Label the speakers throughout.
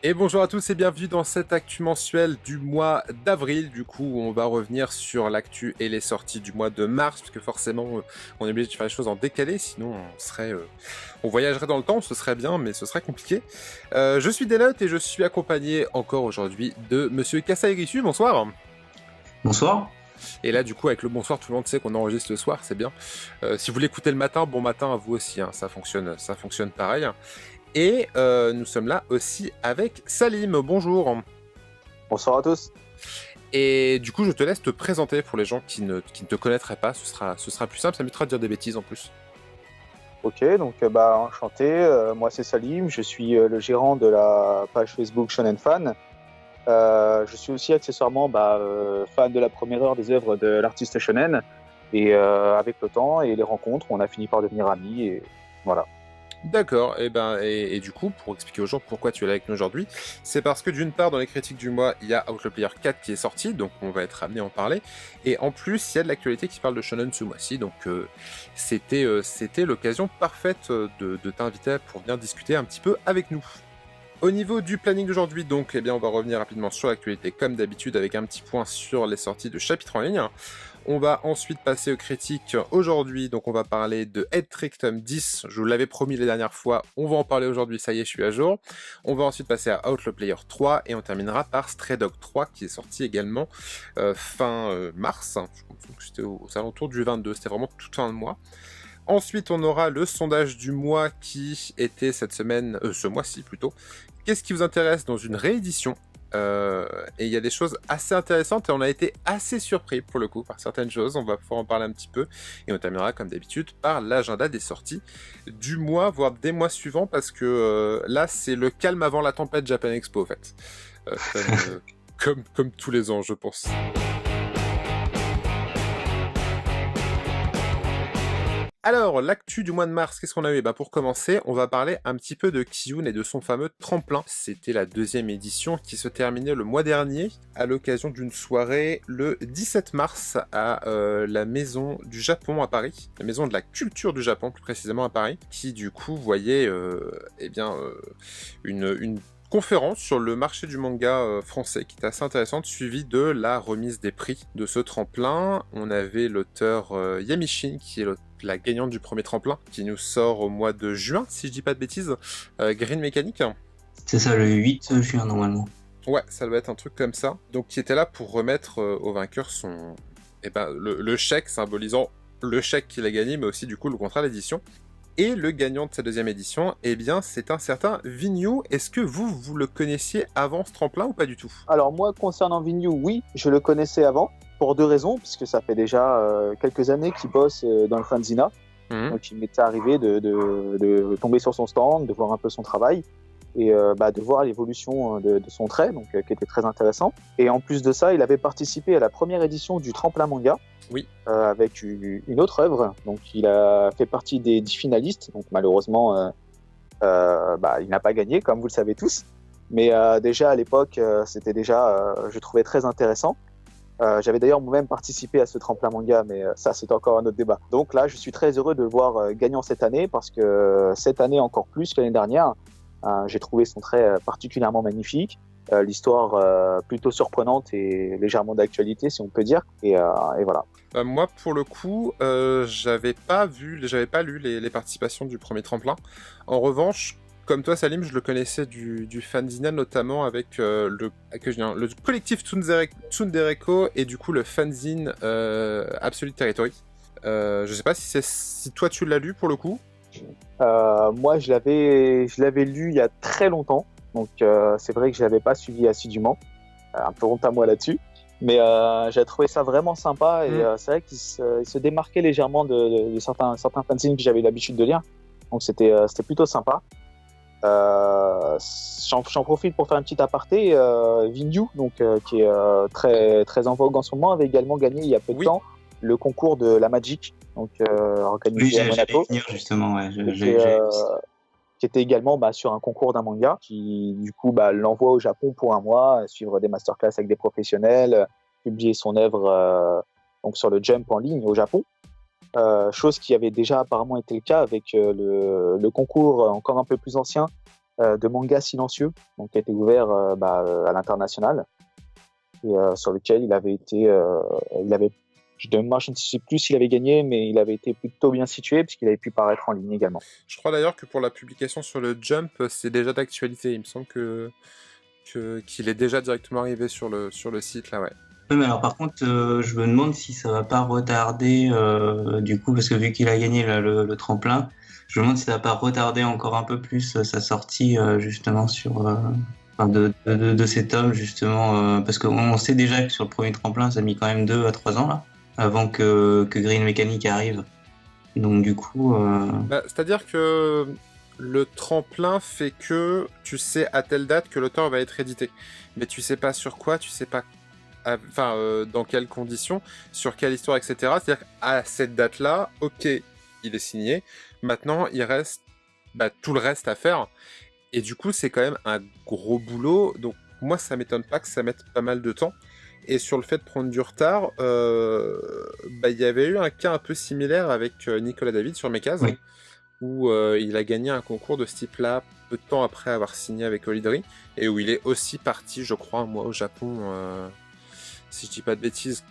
Speaker 1: Et bonjour à tous et bienvenue dans cette actu mensuelle du mois d'avril. Du coup, on va revenir sur l'actu et les sorties du mois de mars, parce que forcément, on est obligé de faire les choses en décalé, sinon on voyagerait dans le temps, ce serait bien, mais ce serait compliqué. Je suis Delotte et je suis accompagné encore aujourd'hui de Monsieur Kassa Rissu. Bonsoir.
Speaker 2: Bonsoir.
Speaker 1: Et là, du coup, avec le bonsoir, tout le monde sait qu'on enregistre le soir, c'est bien. Si vous l'écoutez le matin, bon matin à vous aussi, hein, ça fonctionne pareil. Et nous sommes là aussi avec Salim, bonjour.
Speaker 3: Bonsoir à tous.
Speaker 1: Et du coup, je te laisse te présenter pour les gens qui ne te connaîtraient pas, ce sera plus simple, ça m'évitera de dire des bêtises en plus.
Speaker 3: Ok, donc enchanté, moi c'est Salim, je suis le gérant de la page Facebook Shonen Fan. Je suis aussi accessoirement fan de la première heure des œuvres de l'artiste shonen. Et avec le temps et les rencontres, on a fini par devenir amis et voilà.
Speaker 1: D'accord, et du coup, pour expliquer aux gens pourquoi tu es là avec nous aujourd'hui, c'est parce que d'une part, dans les critiques du mois, il y a Outlaw Player 4 qui est sorti, donc on va être amené à en parler, et en plus, il y a de l'actualité qui parle de Shonen ce mois-ci, donc c'était l'occasion parfaite de t'inviter pour venir discuter un petit peu avec nous. Au niveau du planning d'aujourd'hui, donc, on va revenir rapidement sur l'actualité comme d'habitude avec un petit point sur les sorties de chapitres en ligne. On va ensuite passer aux critiques aujourd'hui, donc on va parler de Head Trick tome 10, je vous l'avais promis la dernière fois, on va en parler aujourd'hui, ça y est, je suis à jour. On va ensuite passer à Outlaw Player 3 et on terminera par Stray Dog 3 qui est sorti également fin mars, c'était aux alentours du 22, c'était vraiment toute fin de mois. Ensuite, on aura le sondage du mois qui était cette semaine, ce mois-ci plutôt. Qu'est-ce qui vous intéresse dans une réédition ? Et il y a des choses assez intéressantes et on a été assez surpris pour le coup par certaines choses, on va pouvoir en parler un petit peu et on terminera comme d'habitude par l'agenda des sorties du mois, voire des mois suivants parce que là c'est le calme avant la tempête Japan Expo en fait, comme tous les ans je pense. Alors, l'actu du mois de mars, qu'est-ce qu'on a eu ? Pour commencer, on va parler un petit peu de Kiyun et de son fameux tremplin. C'était la 2e édition qui se terminait le mois dernier à l'occasion d'une soirée le 17 mars à la Maison du Japon à Paris, la Maison de la Culture du Japon plus précisément à Paris, qui du coup voyait une conférence sur le marché du manga français qui était assez intéressante, suivie de la remise des prix de ce tremplin. On avait l'auteur Yamishin qui est la gagnante du premier tremplin, qui nous sort au mois de juin, si je dis pas de bêtises, Green Mechanic.
Speaker 2: C'est ça, le 8 juin normalement.
Speaker 1: Ouais, ça doit être un truc comme ça. Donc qui était là pour remettre au vainqueur le chèque symbolisant le chèque qu'il a gagné, mais aussi du coup le contrat d'édition. Et le gagnant de cette 2e édition, c'est un certain Vignou. Est-ce que vous le connaissiez avant ce tremplin ou pas du tout ?
Speaker 3: Alors moi, concernant Vignou, oui, je le connaissais avant, pour 2 raisons, puisque ça fait déjà quelques années qu'il bosse dans le fanzina. Donc il m'était arrivé de tomber sur son stand, de voir un peu son travail, et de voir l'évolution de son trait, donc qui était très intéressant. Et en plus de ça, il avait participé à la première édition du Tremplin Manga,
Speaker 1: oui.
Speaker 3: Avec une autre œuvre. Donc il a fait partie des 10 finalistes, donc malheureusement il n'a pas gagné, comme vous le savez tous. Mais déjà à l'époque, c'était déjà, je trouvais très intéressant. J'avais d'ailleurs moi-même participé à ce Tremplin Manga, mais ça c'est encore un autre débat. Donc là, je suis très heureux de le voir gagnant cette année, parce que cette année encore plus que l'année dernière, j'ai trouvé son trait particulièrement magnifique, l'histoire plutôt surprenante et légèrement d'actualité, si on peut dire, et voilà.
Speaker 1: Moi, pour le coup, j'avais pas lu les participations du premier tremplin. En revanche, comme toi, Salim, je le connaissais du fanzina, notamment avec le collectif Tsundereko et du coup le fanzine Absolute Territory. Je sais pas si toi tu l'as lu pour le coup.
Speaker 3: Moi, je l'avais lu il y a très longtemps, donc c'est vrai que je l'avais pas suivi assidûment. Un peu honte à moi là-dessus. Mais j'ai trouvé ça vraiment sympa et c'est vrai qu'il se démarquait légèrement de certains fanzines que j'avais l'habitude de lire. Donc c'était plutôt sympa. J'en profite pour faire un petit aparté. Vignou, qui est très, très en vogue en ce moment, avait également gagné il y a peu de temps le concours de la Magic, organisé à Monaco.
Speaker 2: Venir, justement, ouais.
Speaker 3: Qui était également sur un concours d'un manga, qui du coup l'envoie au Japon pour un mois, suivre des masterclass avec des professionnels, publier son œuvre sur le Jump en ligne au Japon. Chose qui avait déjà apparemment été le cas avec le concours encore un peu plus ancien de manga silencieux, donc qui a été ouvert à l'international, et sur lequel il avait été, moi je ne sais plus s'il avait gagné, mais il avait été plutôt bien situé puisqu'il avait pu paraître en ligne également.
Speaker 1: Je crois d'ailleurs que pour la publication sur le Jump, c'est déjà d'actualité. Il me semble qu'il est déjà directement arrivé sur le site là, ouais.
Speaker 2: Oui, mais alors par contre, je me demande si ça va pas retarder, du coup, parce que vu qu'il a gagné là, le tremplin, je me demande si ça va pas retarder encore un peu plus sa sortie justement sur de cet homme justement, parce qu'on sait déjà que sur le premier tremplin, ça a mis quand même 2 à 3 ans là, avant que Green Mechanic arrive. Donc du coup,
Speaker 1: c'est-à-dire que le tremplin fait que tu sais à telle date que l'auteur va être édité, mais tu sais pas sur quoi, tu sais pas dans quelles conditions, sur quelle histoire, etc. C'est-à-dire qu'à cette date-là, ok, il est signé. Maintenant, il reste tout le reste à faire. Et du coup, c'est quand même un gros boulot. Donc, moi, ça m'étonne pas que ça mette pas mal de temps. Et sur le fait de prendre du retard, il y avait eu un cas un peu similaire avec Nicolas David sur Mekaz,
Speaker 2: oui.
Speaker 1: où il a gagné un concours de ce type-là peu de temps après avoir signé avec Olidri, et où il est aussi parti, je crois, un mois au Japon, si je dis pas de bêtises,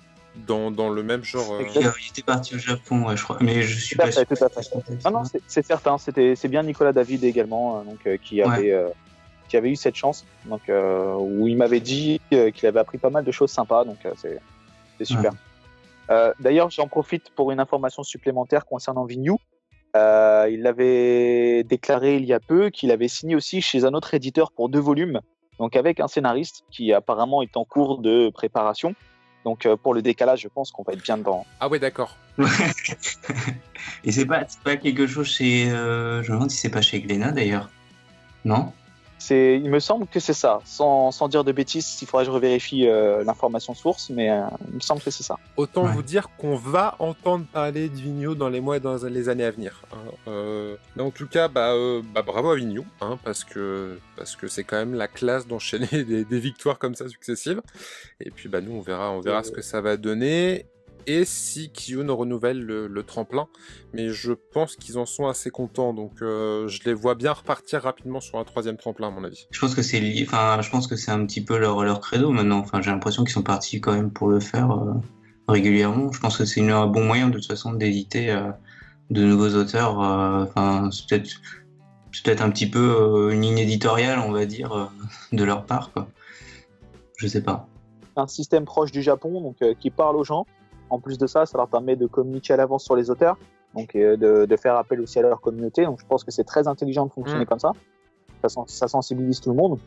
Speaker 1: dans le même genre.
Speaker 2: Il était parti au Japon, ouais, je crois, mais je suis pas sûr.
Speaker 3: Tout à fait. Ah non, c'est certain, c'est bien Nicolas David également, qui avait eu cette chance, donc où il m'avait dit qu'il avait appris pas mal de choses sympas, donc c'est super. Ouais. D'ailleurs, j'en profite pour une information supplémentaire concernant Vigneault. Il l'avait déclaré il y a peu qu'il avait signé aussi chez un autre éditeur pour 2 volumes, donc avec un scénariste qui apparemment est en cours de préparation. Donc pour le décalage, je pense qu'on va être bien dedans.
Speaker 1: Ah ouais, d'accord.
Speaker 2: Et c'est pas quelque chose chez... je me demande si c'est pas chez Glénat d'ailleurs. Non ?
Speaker 3: Il me semble que c'est ça. Sans dire de bêtises, il faudrait que je revérifie l'information source, mais il me semble que c'est ça.
Speaker 1: Autant vous dire qu'on va entendre parler de Vigneault dans les mois et dans les années à venir. Mais en tout cas, bravo à Vigneault, parce que c'est quand même la classe d'enchaîner des victoires comme ça successives. Et puis nous, on verra ce que ça va donner. Et si Kiyun renouvelle le tremplin, mais je pense qu'ils en sont assez contents, donc je les vois bien repartir rapidement sur un 3e tremplin à mon avis.
Speaker 2: Je pense que c'est un petit peu leur credo maintenant. Enfin, j'ai l'impression qu'ils sont partis quand même pour le faire régulièrement. Je pense que c'est un bon moyen de toute façon d'éditer de nouveaux auteurs. C'est peut-être un petit peu une ligne éditoriale, on va dire, de leur part, quoi. Je sais pas.
Speaker 3: Un système proche du Japon, donc qui parle aux gens. En plus de ça, ça leur permet de communiquer à l'avance sur les auteurs, donc de faire appel aussi à leur communauté. Donc je pense que c'est très intelligent de fonctionner comme ça. Ça sensibilise tout le monde.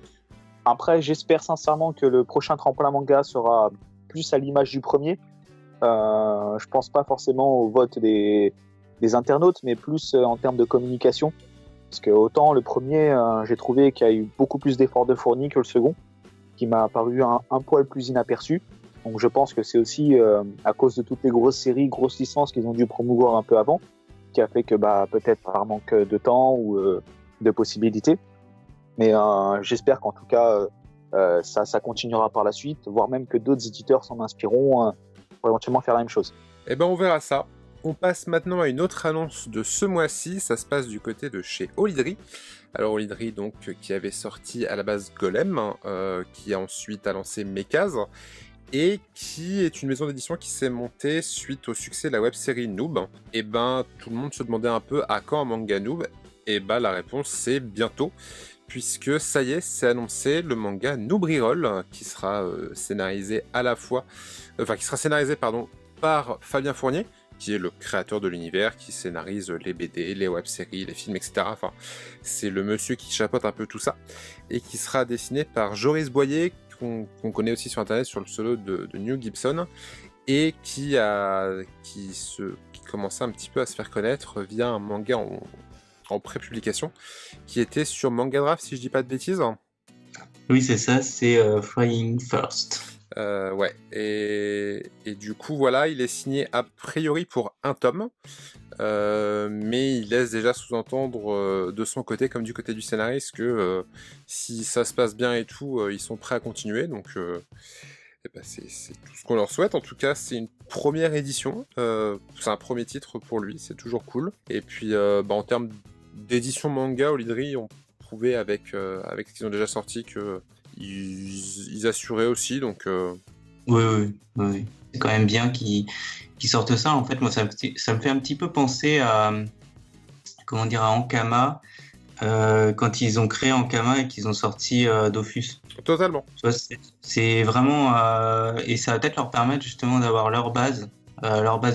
Speaker 3: Après, j'espère sincèrement que le prochain tremplin manga sera plus à l'image du premier. Je pense pas forcément au vote des internautes, mais plus en termes de communication. Parce que autant le premier, j'ai trouvé qu'il y a eu beaucoup plus d'efforts de fournis que le second, qui m'a paru un poil plus inaperçu. Donc je pense que c'est aussi à cause de toutes les grosses séries, grosses licences qu'ils ont dû promouvoir un peu avant, qui a fait que peut-être par manque de temps ou de possibilités. Mais j'espère qu'en tout cas ça continuera par la suite, voire même que d'autres éditeurs s'en inspireront pour éventuellement faire la même chose.
Speaker 1: Eh ben on verra ça. On passe maintenant à une autre annonce de ce mois-ci, ça se passe du côté de chez Olidri. Alors Olidri donc qui avait sorti à la base Golem, qui ensuite a lancé Mekaz, et qui est une maison d'édition qui s'est montée suite au succès de la web-série Noob. Et tout le monde se demandait un peu à quand un manga Noob, et la réponse c'est bientôt, puisque ça y est, c'est annoncé le manga Noob Reroll, qui sera scénarisé par Fabien Fournier, qui est le créateur de l'univers, qui scénarise les BD, les web-séries, les films, etc. Enfin, c'est le monsieur qui chapeaute un peu tout ça, et qui sera dessiné par Joris Boyer, qu'on connaît aussi sur internet sur le pseudo de New Gibson, et qui commençait un petit peu à se faire connaître via un manga en pré-publication, qui était sur Manga Draft, si je dis pas de bêtises.
Speaker 2: Oui, c'est ça, c'est Flying First.
Speaker 1: Ouais, et du coup, voilà, il est signé a priori pour un tome, mais il laisse déjà sous-entendre de son côté, comme du côté du scénariste, que si ça se passe bien et tout, ils sont prêts à continuer, donc c'est tout ce qu'on leur souhaite. En tout cas, c'est une première édition, c'est un premier titre pour lui, c'est toujours cool. Et puis, en termes d'édition manga, Olidri, on prouvé avec ce qu'ils ont déjà sorti que ils assuraient aussi, donc
Speaker 2: Oui. C'est quand même bien qu'ils sortent ça. En fait, moi, ça me fait un petit peu penser à, comment dire, à Ankama, quand ils ont créé Ankama et qu'ils ont sorti Dofus.
Speaker 1: totalement.
Speaker 2: Tu vois, c'est vraiment... et ça va peut-être leur permettre justement d'avoir leur base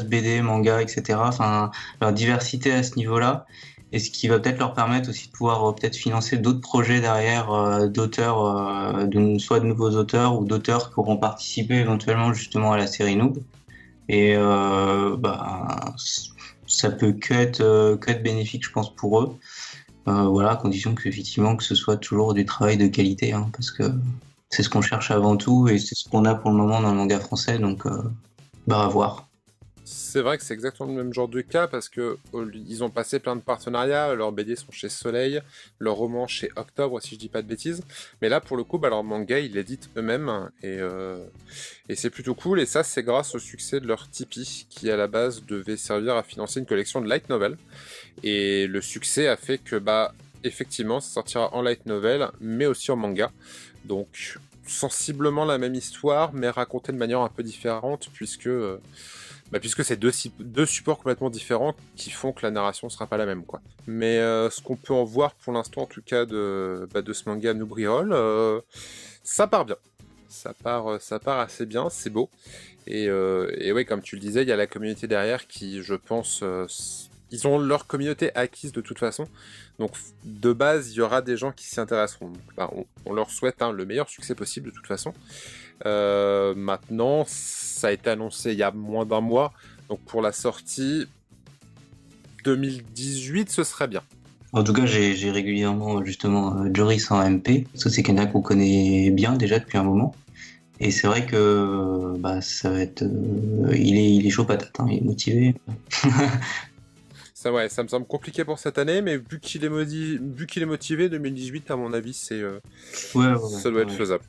Speaker 2: BD, manga, etc. Enfin, leur diversité à ce niveau-là. Et ce qui va peut-être leur permettre aussi de pouvoir peut-être financer d'autres projets derrière, d'auteurs, soit de nouveaux auteurs ou d'auteurs qui auront participé éventuellement justement à la série Noob. Et ça peut que être bénéfique, je pense, pour eux. Voilà, à condition qu'effectivement que ce soit toujours du travail de qualité, hein, parce que c'est ce qu'on cherche avant tout et c'est ce qu'on a pour le moment dans le manga français, donc à voir.
Speaker 1: C'est vrai que c'est exactement le même genre de cas parce que ils ont passé plein de partenariats, leurs BD sont chez Soleil, leurs romans chez Octobre si je dis pas de bêtises, mais là pour le coup leur manga ils l'éditent eux-mêmes et c'est plutôt cool, et ça c'est grâce au succès de leur Tipeee qui à la base devait servir à financer une collection de light novel, et le succès a fait que effectivement ça sortira en light novel mais aussi en manga, donc sensiblement la même histoire mais racontée de manière un peu différente puisque c'est deux supports complètement différents qui font que la narration sera pas la même, quoi. Mais ce qu'on peut en voir pour l'instant, en tout cas, de ce manga Noob Rerolls, ça part bien. Ça part assez bien, c'est beau. Et ouais, comme tu le disais, il y a la communauté derrière qui, je pense, ils ont leur communauté acquise de toute façon. Donc, de base, il y aura des gens qui s'y intéresseront. Donc, on leur souhaite le meilleur succès possible, de toute façon. Maintenant, ça a été annoncé il y a moins d'un mois, donc pour la sortie 2018, ce serait bien.
Speaker 2: En tout cas, j'ai régulièrement justement Joris en MP, ça c'est quelqu'un qu'on connaît bien déjà depuis un moment, et c'est vrai que ça va être, il est chaud patate, hein, il est motivé.
Speaker 1: Ça me semble compliqué pour cette année, mais vu qu'il est motivé, 2018 à mon avis, ça doit être faisable.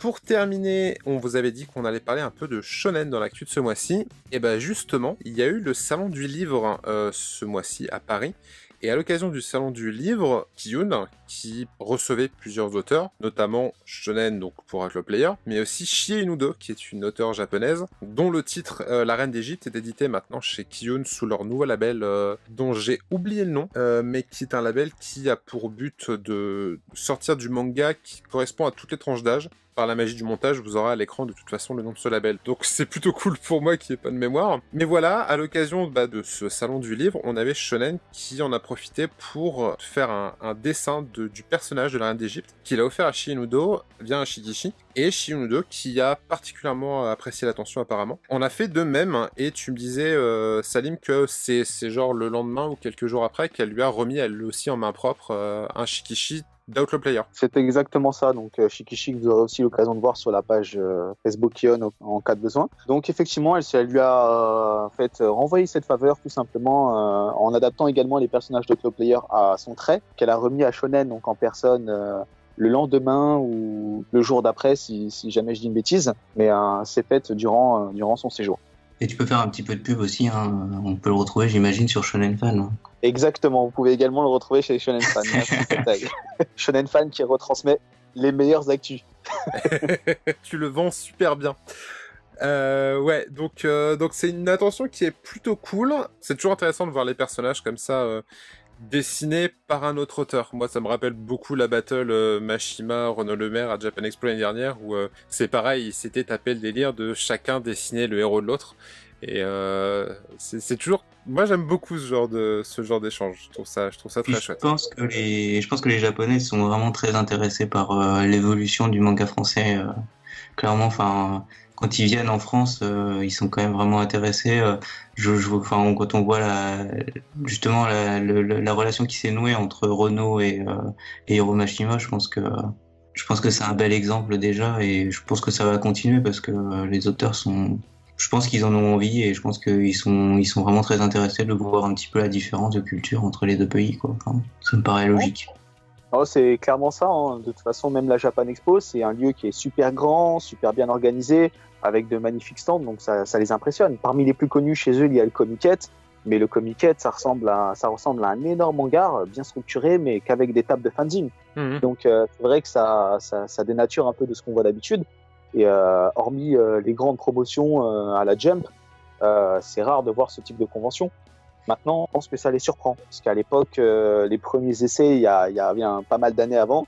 Speaker 1: Pour terminer, on vous avait dit qu'on allait parler un peu de shonen dans l'actu de ce mois-ci. Et justement, il y a eu le salon du livre ce mois-ci à Paris. Et à l'occasion du salon du livre, Kiyun, qui recevait plusieurs auteurs, notamment shonen donc pour Outlaw Player, mais aussi Chie Inudo, qui est une auteure japonaise, dont le titre La Reine d'Égypte est édité maintenant chez Kiyun sous leur nouveau label, dont j'ai oublié le nom, mais qui est un label qui a pour but de sortir du manga qui correspond à toutes les tranches d'âge. Par la magie du montage, vous aurez à l'écran de toute façon le nom de ce label. Donc c'est plutôt cool pour moi qui n'ai pas de mémoire. Mais voilà, à l'occasion de ce salon du livre, on avait Shonen qui en a profité pour faire un dessin du personnage de la Reine d'Égypte qu'il a offert à Chie Inudo via un shikishi. Et Chie Inudo qui a particulièrement apprécié l'attention apparemment. On a fait de même, et tu me disais Salim que c'est genre le lendemain ou quelques jours après qu'elle lui a remis elle aussi en main propre un shikishi d'Outlaw Player.
Speaker 3: C'est exactement ça. Donc, Shikishi, vous aurez aussi l'occasion de voir sur la page Facebook Kion en cas de besoin. Donc, effectivement, elle lui a renvoyé cette faveur tout simplement en adaptant également les personnages d'Outlaw Player à son trait qu'elle a remis à Shonen, donc en personne le lendemain ou le jour d'après, si jamais je dis une bêtise. Mais c'est fait durant son séjour.
Speaker 2: Et tu peux faire un petit peu de pub aussi, hein. On peut le retrouver, j'imagine, sur Shonen Fan. Hein.
Speaker 3: Exactement, vous pouvez également le retrouver chez Shonen Fan. Shonen Fan qui retransmet les meilleures actus.
Speaker 1: Tu le vends super bien. Ouais, donc c'est une attention qui est plutôt cool. C'est toujours intéressant de voir les personnages comme ça dessinés par un autre auteur. Moi, ça me rappelle beaucoup la battle Mashima, Renaud Lemaire à Japan Expo l'année dernière, où c'est pareil, ils s'étaient tapé le délire de chacun dessiner le héros de l'autre. Et c'est toujours... Moi, j'aime beaucoup ce genre d'échange. Je trouve ça très chouette.
Speaker 2: Je pense que les Japonais sont vraiment très intéressés par l'évolution du manga français. Clairement, enfin, quand ils viennent en France, ils sont quand même vraiment intéressés. Quand on voit justement la relation qui s'est nouée entre Renaud et Hiro Mashima, je pense que c'est un bel exemple déjà, et je pense que ça va continuer parce que les auteurs je pense qu'ils en ont envie, et je pense qu'ils sont vraiment très intéressés de voir un petit peu la différence de culture entre les deux pays, quoi. Enfin, ça me paraît logique.
Speaker 3: Alors, c'est clairement ça, hein. De toute façon, même la Japan Expo, c'est un lieu qui est super grand, super bien organisé, avec de magnifiques stands, donc ça les impressionne. Parmi les plus connus chez eux, il y a le Comiket, Mais le Comiket, ça ressemble à un énorme hangar bien structuré, mais qu'avec des tables de fanzine. Donc c'est vrai que ça dénature un peu de ce qu'on voit d'habitude. Et hormis les grandes promotions à la Jump, c'est rare de voir ce type de convention. Maintenant, je pense que ça les surprend, parce qu'à l'époque, les premiers essais, il y a bien pas mal d'années avant,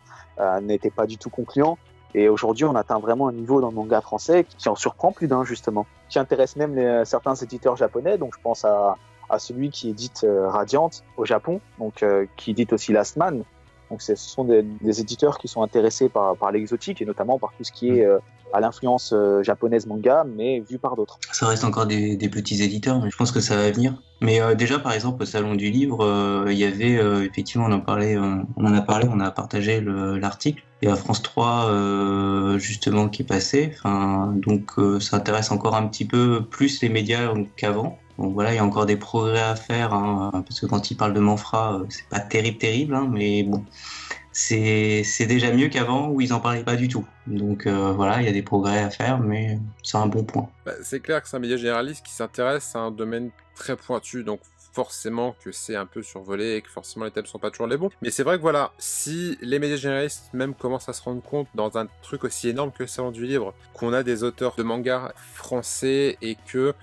Speaker 3: n'étaient pas du tout concluants. Et aujourd'hui, on atteint vraiment un niveau dans le manga français qui en surprend plus d'un, justement, qui intéresse même certains éditeurs japonais. Donc, je pense à celui qui édite Radiant au Japon, donc qui édite aussi Last Man. Donc, ce sont des éditeurs qui sont intéressés par l'exotique et notamment par tout ce qui est à l'influence japonaise manga, mais vu par d'autres.
Speaker 2: Ça reste encore des petits éditeurs, mais je pense que ça va venir. Mais déjà, par exemple, au Salon du Livre, il y avait, effectivement, on en a partagé l'article. Il y a France 3, justement, qui est passé. Donc, ça intéresse encore un petit peu plus les médias qu'avant. Donc voilà, il y a encore des progrès à faire, parce que quand il parle de Manfra, c'est pas terrible, mais bon, c'est déjà mieux qu'avant où ils en parlaient pas du tout. Donc voilà, il y a des progrès à faire, mais c'est un bon point.
Speaker 1: C'est clair que c'est un média généraliste qui s'intéresse à un domaine très pointu, donc forcément que c'est un peu survolé et que forcément les thèmes sont pas toujours les bons. Mais c'est vrai que voilà, si les médias généralistes même commencent à se rendre compte dans un truc aussi énorme que le Salon du Livre, qu'on a des auteurs de manga français et que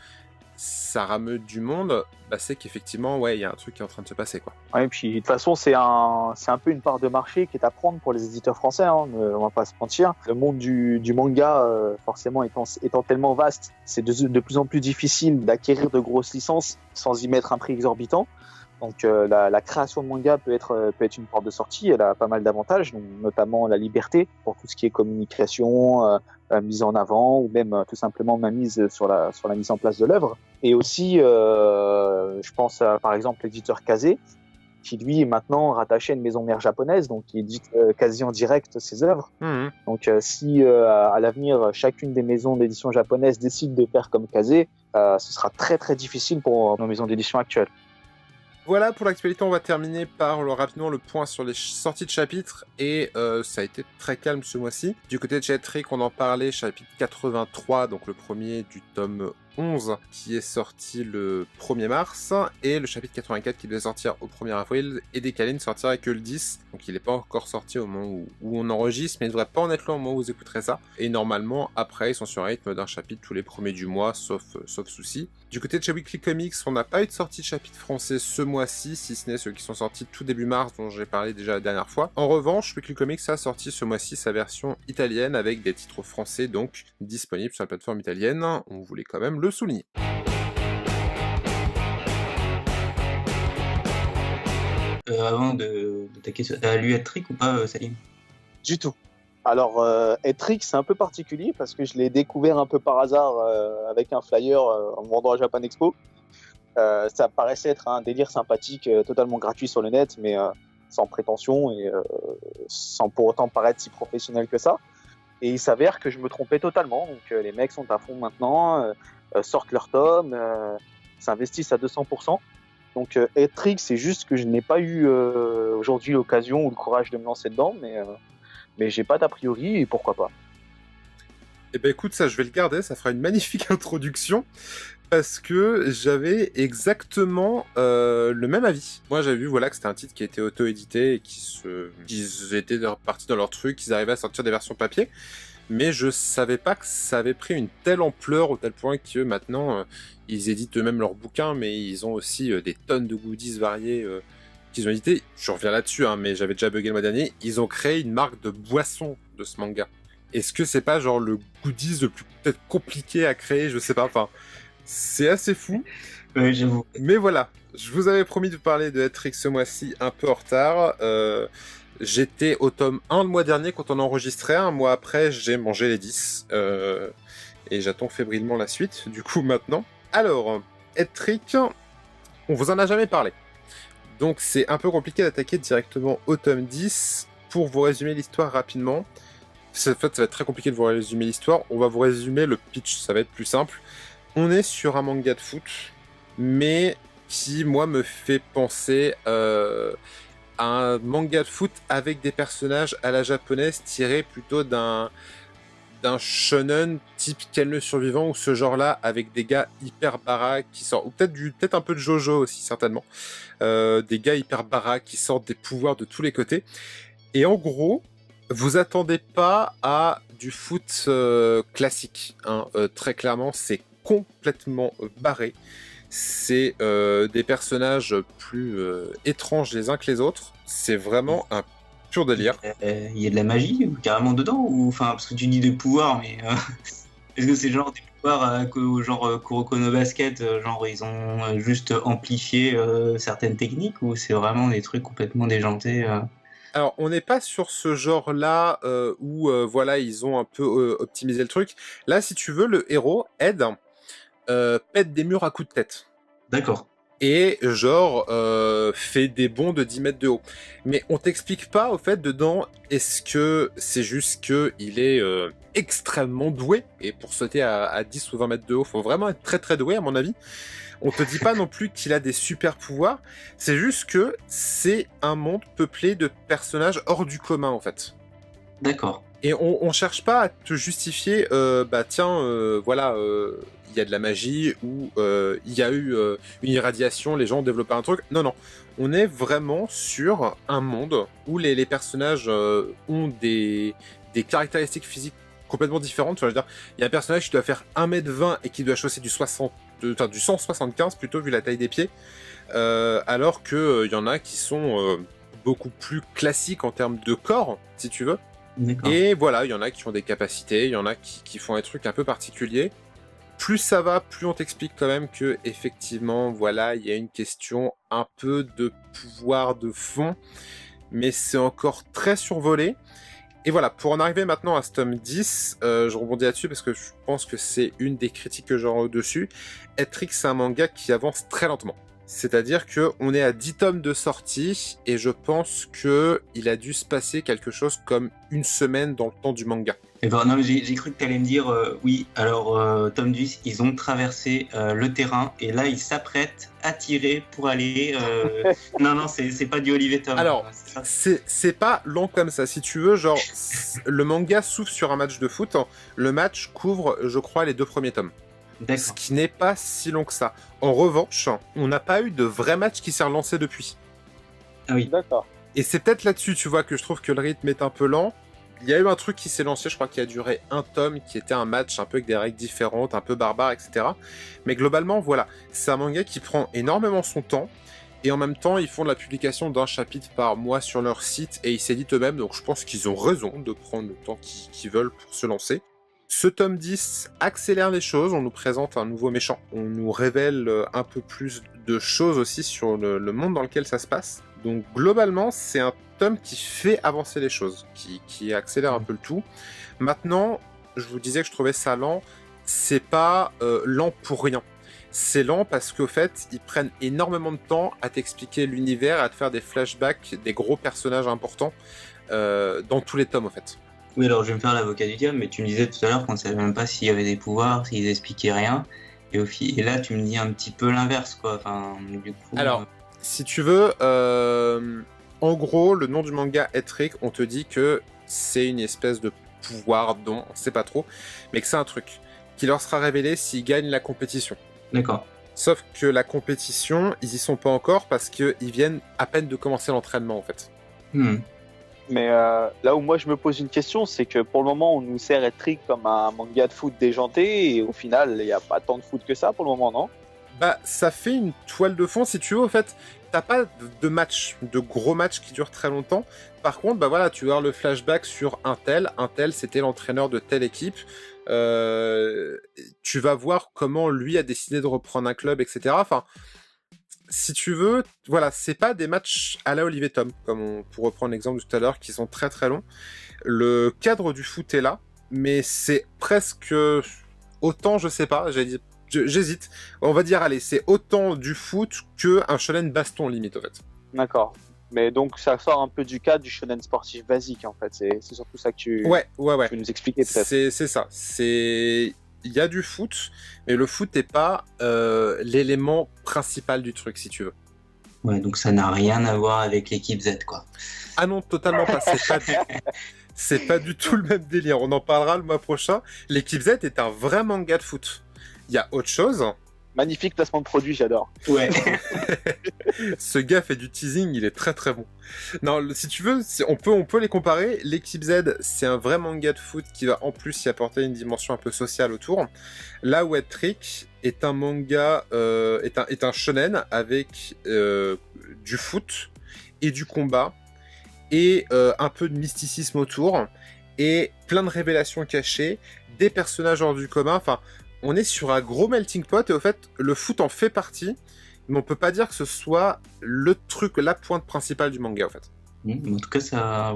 Speaker 1: ça rameute du monde, c'est qu'effectivement, il y a un truc qui est en train de se passer, quoi.
Speaker 3: Ouais, et puis de toute façon, c'est un peu une part de marché qui est à prendre pour les éditeurs français, on va pas se mentir. Le monde du manga, forcément, étant tellement vaste, c'est de plus en plus difficile d'acquérir de grosses licences sans y mettre un prix exorbitant. Donc la création de manga peut être une porte de sortie, elle a pas mal d'avantages, donc notamment la liberté pour tout ce qui est communication, mise en avant, ou même tout simplement ma mise sur la mise en place de l'œuvre. Et aussi, je pense à, par exemple, l'éditeur Kazé, qui lui est maintenant rattaché à une maison mère japonaise, donc qui édite quasi en direct ses œuvres. Donc si à l'avenir, chacune des maisons d'édition japonaises décide de faire comme Kazé, ce sera très très difficile pour nos maisons d'édition actuelles.
Speaker 1: Voilà, pour l'actualité, on va terminer par rapidement le point sur les sorties de chapitres, et ça a été très calme ce mois-ci. Du côté de Jet Trick, on en parlait, chapitre 83, donc le premier du tome 11, qui est sorti le 1er mars, et le chapitre 84 qui devait sortir au 1er avril, est décalé, ne sortira que le 10, donc il n'est pas encore sorti au moment où on enregistre, mais il ne devrait pas en être là au moment où vous écouterez ça, et normalement, après, ils sont sur un rythme d'un chapitre tous les premiers du mois, sauf souci. Du côté de chez Weekly Comics, on n'a pas eu de sortie de chapitre français ce mois-ci, si ce n'est ceux qui sont sortis tout début mars, dont j'ai parlé déjà la dernière fois. En revanche, Weekly Comics a sorti ce mois-ci sa version italienne, avec des titres français, donc disponibles sur la plateforme italienne. On voulait quand même le souligner.
Speaker 2: Avant de t'attaquer, t'as lu Hat-Trick ou pas, Salim?
Speaker 3: Du tout. Alors, Hat-Trick, c'est un peu particulier parce que je l'ai découvert un peu par hasard avec un flyer en me rendant à Japan Expo. Ça paraissait être un délire sympathique, totalement gratuit sur le net, mais sans prétention et sans pour autant paraître si professionnel que ça. Et il s'avère que je me trompais totalement. Donc, les mecs sont à fond maintenant, sortent leur tome, s'investissent à 200%. Donc, Hat-Trick, c'est juste que je n'ai pas eu aujourd'hui l'occasion ou le courage de me lancer dedans, mais j'ai pas d'a priori et pourquoi pas.
Speaker 1: Eh ben écoute, ça je vais le garder, ça fera une magnifique introduction, parce que j'avais exactement le même avis. Moi j'avais vu que c'était un titre qui était auto-édité et qu'ils étaient partis dans leur truc, qu'ils arrivaient à sortir des versions papier, mais je savais pas que ça avait pris une telle ampleur au tel point que maintenant ils éditent eux-mêmes leurs bouquins, mais ils ont aussi des tonnes de goodies variés qu'ils ont édité. Je reviens là-dessus, mais j'avais déjà bugué le mois dernier. Ils ont créé une marque de boisson de ce manga. Est-ce que c'est pas genre le goodies le plus peut-être compliqué à créer? Je sais pas, c'est assez fou.
Speaker 2: Oui, j'avoue.
Speaker 1: Mais voilà, je vous avais promis de parler de Hat-Trick ce mois-ci, un peu en retard. J'étais au tome 1 le mois dernier quand on enregistrait. Un mois après, j'ai mangé les 10. Et j'attends fébrilement la suite, du coup, maintenant. Alors, Hat-Trick, on vous en a jamais parlé. Donc c'est un peu compliqué d'attaquer directement au tome 10. Pour vous résumer l'histoire rapidement, en fait ça va être très compliqué de vous résumer l'histoire, on va vous résumer le pitch, ça va être plus simple. On est sur un manga de foot, mais qui, moi, me fait penser à un manga de foot avec des personnages à la japonaise tirés plutôt d'un shonen type Ken le Survivant ou ce genre-là avec des gars hyper baraques qui sortent, ou peut-être un peu de Jojo aussi certainement, des gars hyper baraques qui sortent des pouvoirs de tous les côtés. Et en gros, vous attendez pas à du foot classique, hein. Très clairement, c'est complètement barré. C'est des personnages plus étranges les uns que les autres. C'est vraiment un pur délire.
Speaker 2: Il y a de la magie carrément dedans ou enfin parce que tu dis des pouvoirs mais est-ce que c'est genre des pouvoirs genre Kuroko no Basket genre ils ont juste amplifié certaines techniques ou c'est vraiment des trucs complètement déjantés
Speaker 1: Alors, on n'est pas sur ce genre-là où voilà, ils ont un peu optimisé le truc. Là, si tu veux, le héros, Ed, pète des murs à coups de tête.
Speaker 2: D'accord.
Speaker 1: Et genre fait des bonds de 10 mètres de haut. Mais on t'explique pas au fait dedans, est-ce que c'est juste que il est extrêmement doué, et pour sauter à 10 ou 20 mètres de haut, faut vraiment être très très doué à mon avis. On te dit pas non plus qu'il a des super pouvoirs, c'est juste que c'est un monde peuplé de personnages hors du commun en fait.
Speaker 2: D'accord.
Speaker 1: Et on cherche pas à te justifier, bah tiens, voilà, il y a de la magie, ou il y a eu une irradiation, les gens ont développé un truc. Non, non. On est vraiment sur un monde où les personnages ont des caractéristiques physiques complètement différentes. Enfin, je veux dire, il y a un personnage qui doit faire 1m20 et qui doit chausser du 175 plutôt, vu la taille des pieds, alors que il y en a qui sont beaucoup plus classiques en termes de corps, si tu veux.
Speaker 2: D'accord.
Speaker 1: Et voilà, il y en a qui ont des capacités, il y en a qui font un truc un peu particulier. Plus ça va, plus on t'explique quand même que effectivement, voilà, il y a une question un peu de pouvoir de fond, mais c'est encore très survolé. Et voilà, pour en arriver maintenant à ce tome 10, je rebondis là-dessus parce que je pense que c'est une des critiques que j'aurai au-dessus. Etrick, c'est un manga qui avance très lentement. C'est-à-dire qu'on est à 10 tomes de sortie, et je pense qu'il a dû se passer quelque chose comme une semaine dans le temps du manga.
Speaker 2: Eh ben, non, mais j'ai cru que tu allais me dire, oui, alors tome 10, ils ont traversé le terrain et là ils s'apprêtent à tirer pour aller... non, c'est pas du Olivier Tom.
Speaker 1: Alors, c'est pas long comme ça. Si tu veux, genre, le manga s'ouvre sur un match de foot, le match couvre, je crois, les 2 premiers tomes.
Speaker 2: D'accord.
Speaker 1: Ce qui n'est pas si long que ça. En revanche, on n'a pas eu de vrai match qui s'est relancé depuis.
Speaker 2: Ah oui.
Speaker 3: D'accord.
Speaker 1: Et c'est peut-être là-dessus, tu vois, que je trouve que le rythme est un peu lent. Il y a eu un truc qui s'est lancé, je crois qu'il a duré un tome, qui était un match un peu avec des règles différentes, un peu barbare, etc. Mais globalement, voilà, c'est un manga qui prend énormément son temps, et en même temps, ils font de la publication d'un chapitre par mois sur leur site, et ils s'éditent eux-mêmes, donc je pense qu'ils ont raison de prendre le temps qu'ils veulent pour se lancer. Ce tome 10 accélère les choses, on nous présente un nouveau méchant, on nous révèle un peu plus de choses aussi sur le monde dans lequel ça se passe. Donc globalement, c'est un tome qui fait avancer les choses, qui accélère un peu le tout. Maintenant, je vous disais que je trouvais ça lent, c'est pas lent pour rien. C'est lent parce qu'au fait, ils prennent énormément de temps à t'expliquer l'univers, à te faire des flashbacks, des gros personnages importants dans tous les tomes, au fait.
Speaker 2: Oui, alors je vais me faire l'avocat du diable, mais tu me disais tout à l'heure qu'on ne savait même pas s'il y avait des pouvoirs, s'ils expliquaient rien. Et là, tu me dis un petit peu l'inverse, quoi. Enfin, du coup.
Speaker 1: Alors, si tu veux, en gros, le nom du manga Etrick, on te dit que c'est une espèce de pouvoir dont on sait pas trop, mais que c'est un truc qui leur sera révélé s'ils gagnent la compétition.
Speaker 2: D'accord.
Speaker 1: Sauf que la compétition, ils y sont pas encore parce qu'ils viennent à peine de commencer l'entraînement, en fait.
Speaker 3: Mais là où moi je me pose une question, c'est que pour le moment on nous sert Etrick comme un manga de foot déjanté et au final il n'y a pas tant de foot que ça pour le moment, non?
Speaker 1: Bah, ça fait une toile de fond, si tu veux, au fait. T'as pas de match, de gros matchs qui durent très longtemps. Par contre, bah voilà, tu vas avoir le flashback sur un tel c'était l'entraîneur de telle équipe. Tu vas voir comment lui a décidé de reprendre un club, etc. Enfin, si tu veux, voilà, c'est pas des matchs à la Olivier Tom, comme pour reprendre l'exemple de tout à l'heure, qui sont très très longs. Le cadre du foot est là, mais c'est presque autant, je sais pas, j'hésite. On va dire, allez, c'est autant du foot que un shonen baston limite, en fait.
Speaker 3: D'accord. Mais donc ça sort un peu du cadre du shonen sportif basique en fait. C'est surtout ça que tu peux nous expliquer peut-être.
Speaker 1: C'est ça. Il y a du foot, mais le foot n'est pas l'élément principal du truc, si tu veux.
Speaker 2: Ouais, donc ça n'a rien à voir avec l'équipe Z, quoi.
Speaker 1: Ah non, totalement pas. C'est pas du tout le même délire. On en parlera le mois prochain. L'équipe Z est un vrai manga de foot. Il y a autre chose.
Speaker 3: Magnifique placement de produit, j'adore.
Speaker 2: Ouais.
Speaker 1: Ce gars fait du teasing, il est très très bon. Non, si tu veux, on peut les comparer. L'équipe Z, c'est un vrai manga de foot qui va en plus y apporter une dimension un peu sociale autour. Là où Hat Trick est un manga, est un shonen avec du foot et du combat et un peu de mysticisme autour et plein de révélations cachées, des personnages hors du commun. Enfin, on est sur un gros melting pot et au fait, le foot en fait partie, mais on peut pas dire que ce soit le truc, la pointe principale du manga, en fait.
Speaker 2: En tout cas, ça a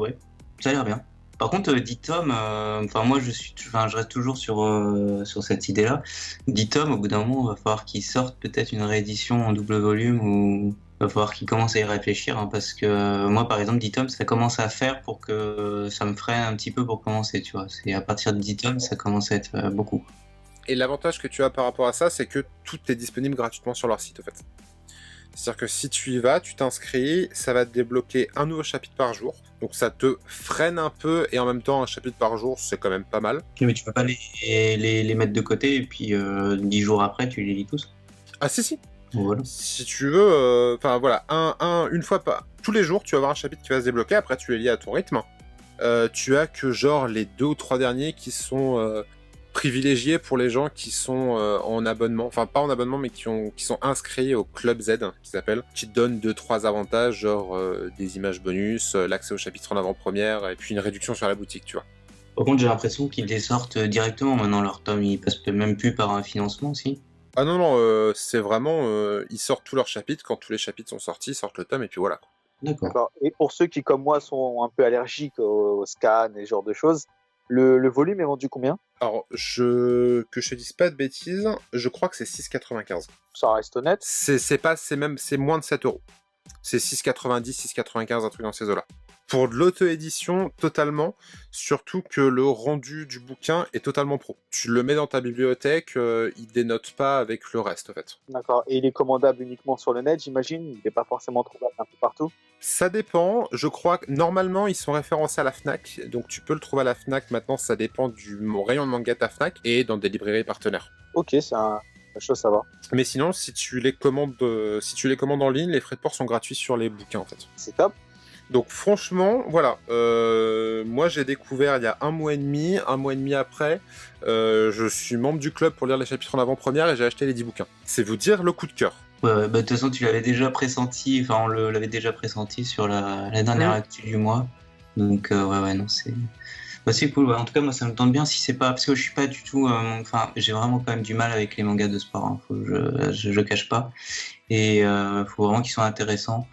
Speaker 2: l'air bien. Par contre, 10 tomes, moi je reste toujours sur cette idée-là. 10 tomes, au bout d'un moment, il va falloir qu'ils sortent peut-être une réédition en double volume ou il va falloir qu'ils commencent à y réfléchir, hein, parce que moi, par exemple, 10 tomes, ça commence à faire pour que ça me freine un petit peu pour commencer, tu vois. C'est à partir de 10 tomes, ça commence à être beaucoup.
Speaker 1: Et l'avantage que tu as par rapport à ça, c'est que tout est disponible gratuitement sur leur site, en fait. C'est-à-dire que si tu y vas, tu t'inscris, ça va te débloquer un nouveau chapitre par jour. Donc ça te freine un peu, et en même temps, un chapitre par jour, c'est quand même pas mal.
Speaker 2: Mais tu peux pas les mettre de côté, et puis 10 jours après, tu les lis tous.
Speaker 1: Ah si.
Speaker 2: Voilà.
Speaker 1: Si tu veux, voilà, une fois tous les jours, tu vas avoir un chapitre qui va se débloquer, après tu les lis à ton rythme. Tu as que genre les 2 ou 3 derniers qui sont privilégiés pour les gens qui sont en abonnement, enfin pas en abonnement mais qui sont inscrits au Club Z, qui s'appelle, qui te donne 2-3 avantages, genre des images bonus, l'accès au chapitre en avant-première, et puis une réduction sur la boutique, tu vois.
Speaker 2: Par contre, j'ai l'impression qu'ils les sortent directement maintenant, leur tome, ils passent même plus par un financement aussi.
Speaker 1: Ah non, c'est vraiment, ils sortent tous leurs chapitres, quand tous les chapitres sont sortis, ils sortent le tome, et puis voilà.
Speaker 2: D'accord.
Speaker 3: Et pour ceux qui, comme moi, sont un peu allergiques au scan et ce genre de choses, le volume est vendu combien?
Speaker 1: Alors, que je te dise pas de bêtises, je crois que c'est 6,95.
Speaker 3: Ça reste honnête.
Speaker 1: C'est moins de 7 euros. C'est 6,90, 6,95, un truc dans ces eaux-là. Pour de l'auto-édition, totalement, surtout que le rendu du bouquin est totalement pro. Tu le mets dans ta bibliothèque, il dénote pas avec le reste, en fait.
Speaker 3: D'accord. Et il est commandable uniquement sur le net, j'imagine? Il n'est pas forcément trouvable un peu partout?
Speaker 1: Ça dépend, je crois que normalement ils sont référencés à la Fnac, donc tu peux le trouver à la Fnac. Maintenant, ça dépend du rayon de manga de ta Fnac et dans des librairies partenaires.
Speaker 3: Ok, c'est une chose à savoir.
Speaker 1: Mais sinon, si tu les commandes en ligne, les frais de port sont gratuits sur les bouquins, en fait.
Speaker 3: C'est top.
Speaker 1: Donc franchement, voilà, moi j'ai découvert il y a un mois et demi après, je suis membre du club pour lire les chapitres en avant-première et j'ai acheté les 10 bouquins. C'est vous dire le coup de cœur.
Speaker 2: Ouais, de toute façon, tu l'avais déjà pressenti, enfin, on l'avait déjà pressenti sur la dernière actu du mois. Donc, non, c'est cool. Ouais. En tout cas, moi, ça me tente bien. Si c'est pas, parce que je suis pas du tout, j'ai vraiment quand même du mal avec les mangas de sport. Hein. Je cache pas. Et faut vraiment qu'ils soient intéressants.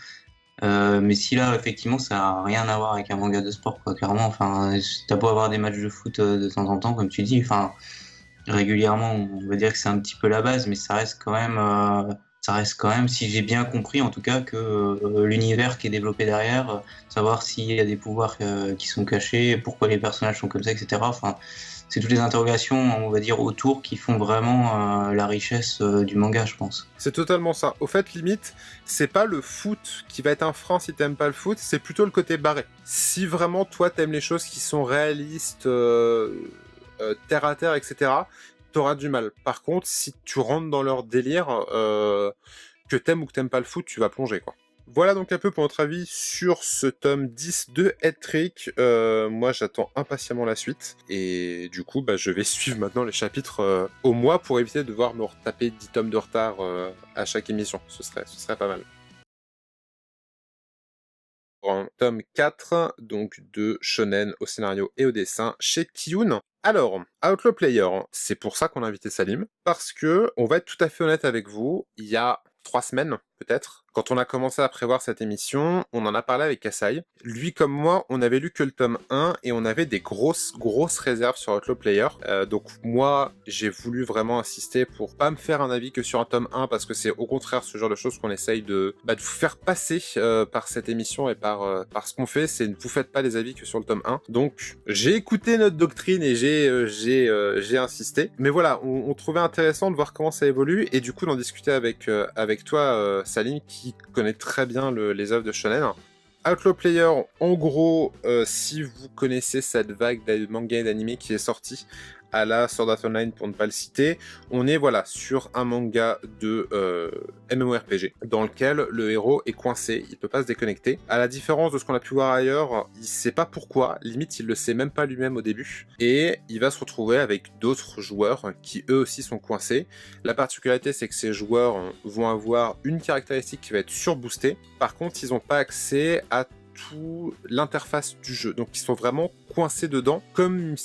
Speaker 2: Mais si là, effectivement, ça n'a rien à voir avec un manga de sport, quoi. Clairement, enfin, t'as beau avoir des matchs de foot de temps en temps, comme tu dis, enfin, régulièrement, on va dire que c'est un petit peu la base, mais ça reste quand même, si j'ai bien compris, en tout cas, que l'univers qui est développé derrière, savoir s'il y a des pouvoirs qui sont cachés, pourquoi les personnages sont comme ça, etc. Enfin, c'est toutes les interrogations, on va dire, autour qui font vraiment la richesse du manga, je pense.
Speaker 1: C'est totalement ça. Au fait, limite, c'est pas le foot qui va être un frein si t'aimes pas le foot, c'est plutôt le côté barré. Si vraiment, toi, t'aimes les choses qui sont réalistes, terre à terre, etc., t'auras du mal. Par contre, si tu rentres dans leur délire, que t'aimes ou que t'aimes pas le foot, tu vas plonger, quoi. Voilà donc un peu pour notre avis sur ce tome 10 de Hat Trick. Moi j'attends impatiemment la suite. Et du coup je vais suivre maintenant les chapitres au mois pour éviter de devoir me retaper 10 tomes de retard à chaque émission. Ce serait pas mal. Pour un tome 4, donc de Shonen au scénario et au dessin chez Kiyun. Alors, Outlaw Player, c'est pour ça qu'on a invité Salim. Parce que, on va être tout à fait honnête avec vous, il y a 3 semaines, peut-être, quand on a commencé à prévoir cette émission, on en a parlé avec Kasai. Lui comme moi, on avait lu que le tome 1 et on avait des grosses réserves sur Outlaw Player. Donc moi, j'ai voulu vraiment insister pour pas me faire un avis que sur un tome 1 parce que c'est au contraire ce genre de choses qu'on essaye de vous faire passer par cette émission et par ce qu'on fait, c'est ne vous faites pas les avis que sur le tome 1. Donc j'ai écouté notre doctrine et j'ai insisté. Mais voilà, on trouvait intéressant de voir comment ça évolue et du coup d'en discuter avec toi, Salim, qui connaît très bien les œuvres de Shonen. Outlaw Player, en gros, si vous connaissez cette vague de manga et d'anime qui est sortie à la Sword Art Online pour ne pas le citer, on est voilà sur un manga de MMORPG dans lequel le héros est coincé, il peut pas se déconnecter. À la différence de ce qu'on a pu voir ailleurs, il sait pas pourquoi, limite il le sait même pas lui-même au début, et il va se retrouver avec d'autres joueurs qui eux aussi sont coincés. La particularité c'est que ces joueurs vont avoir une caractéristique qui va être surboostée, par contre ils n'ont pas accès à tout l'interface du jeu, donc ils sont vraiment coincés dedans comme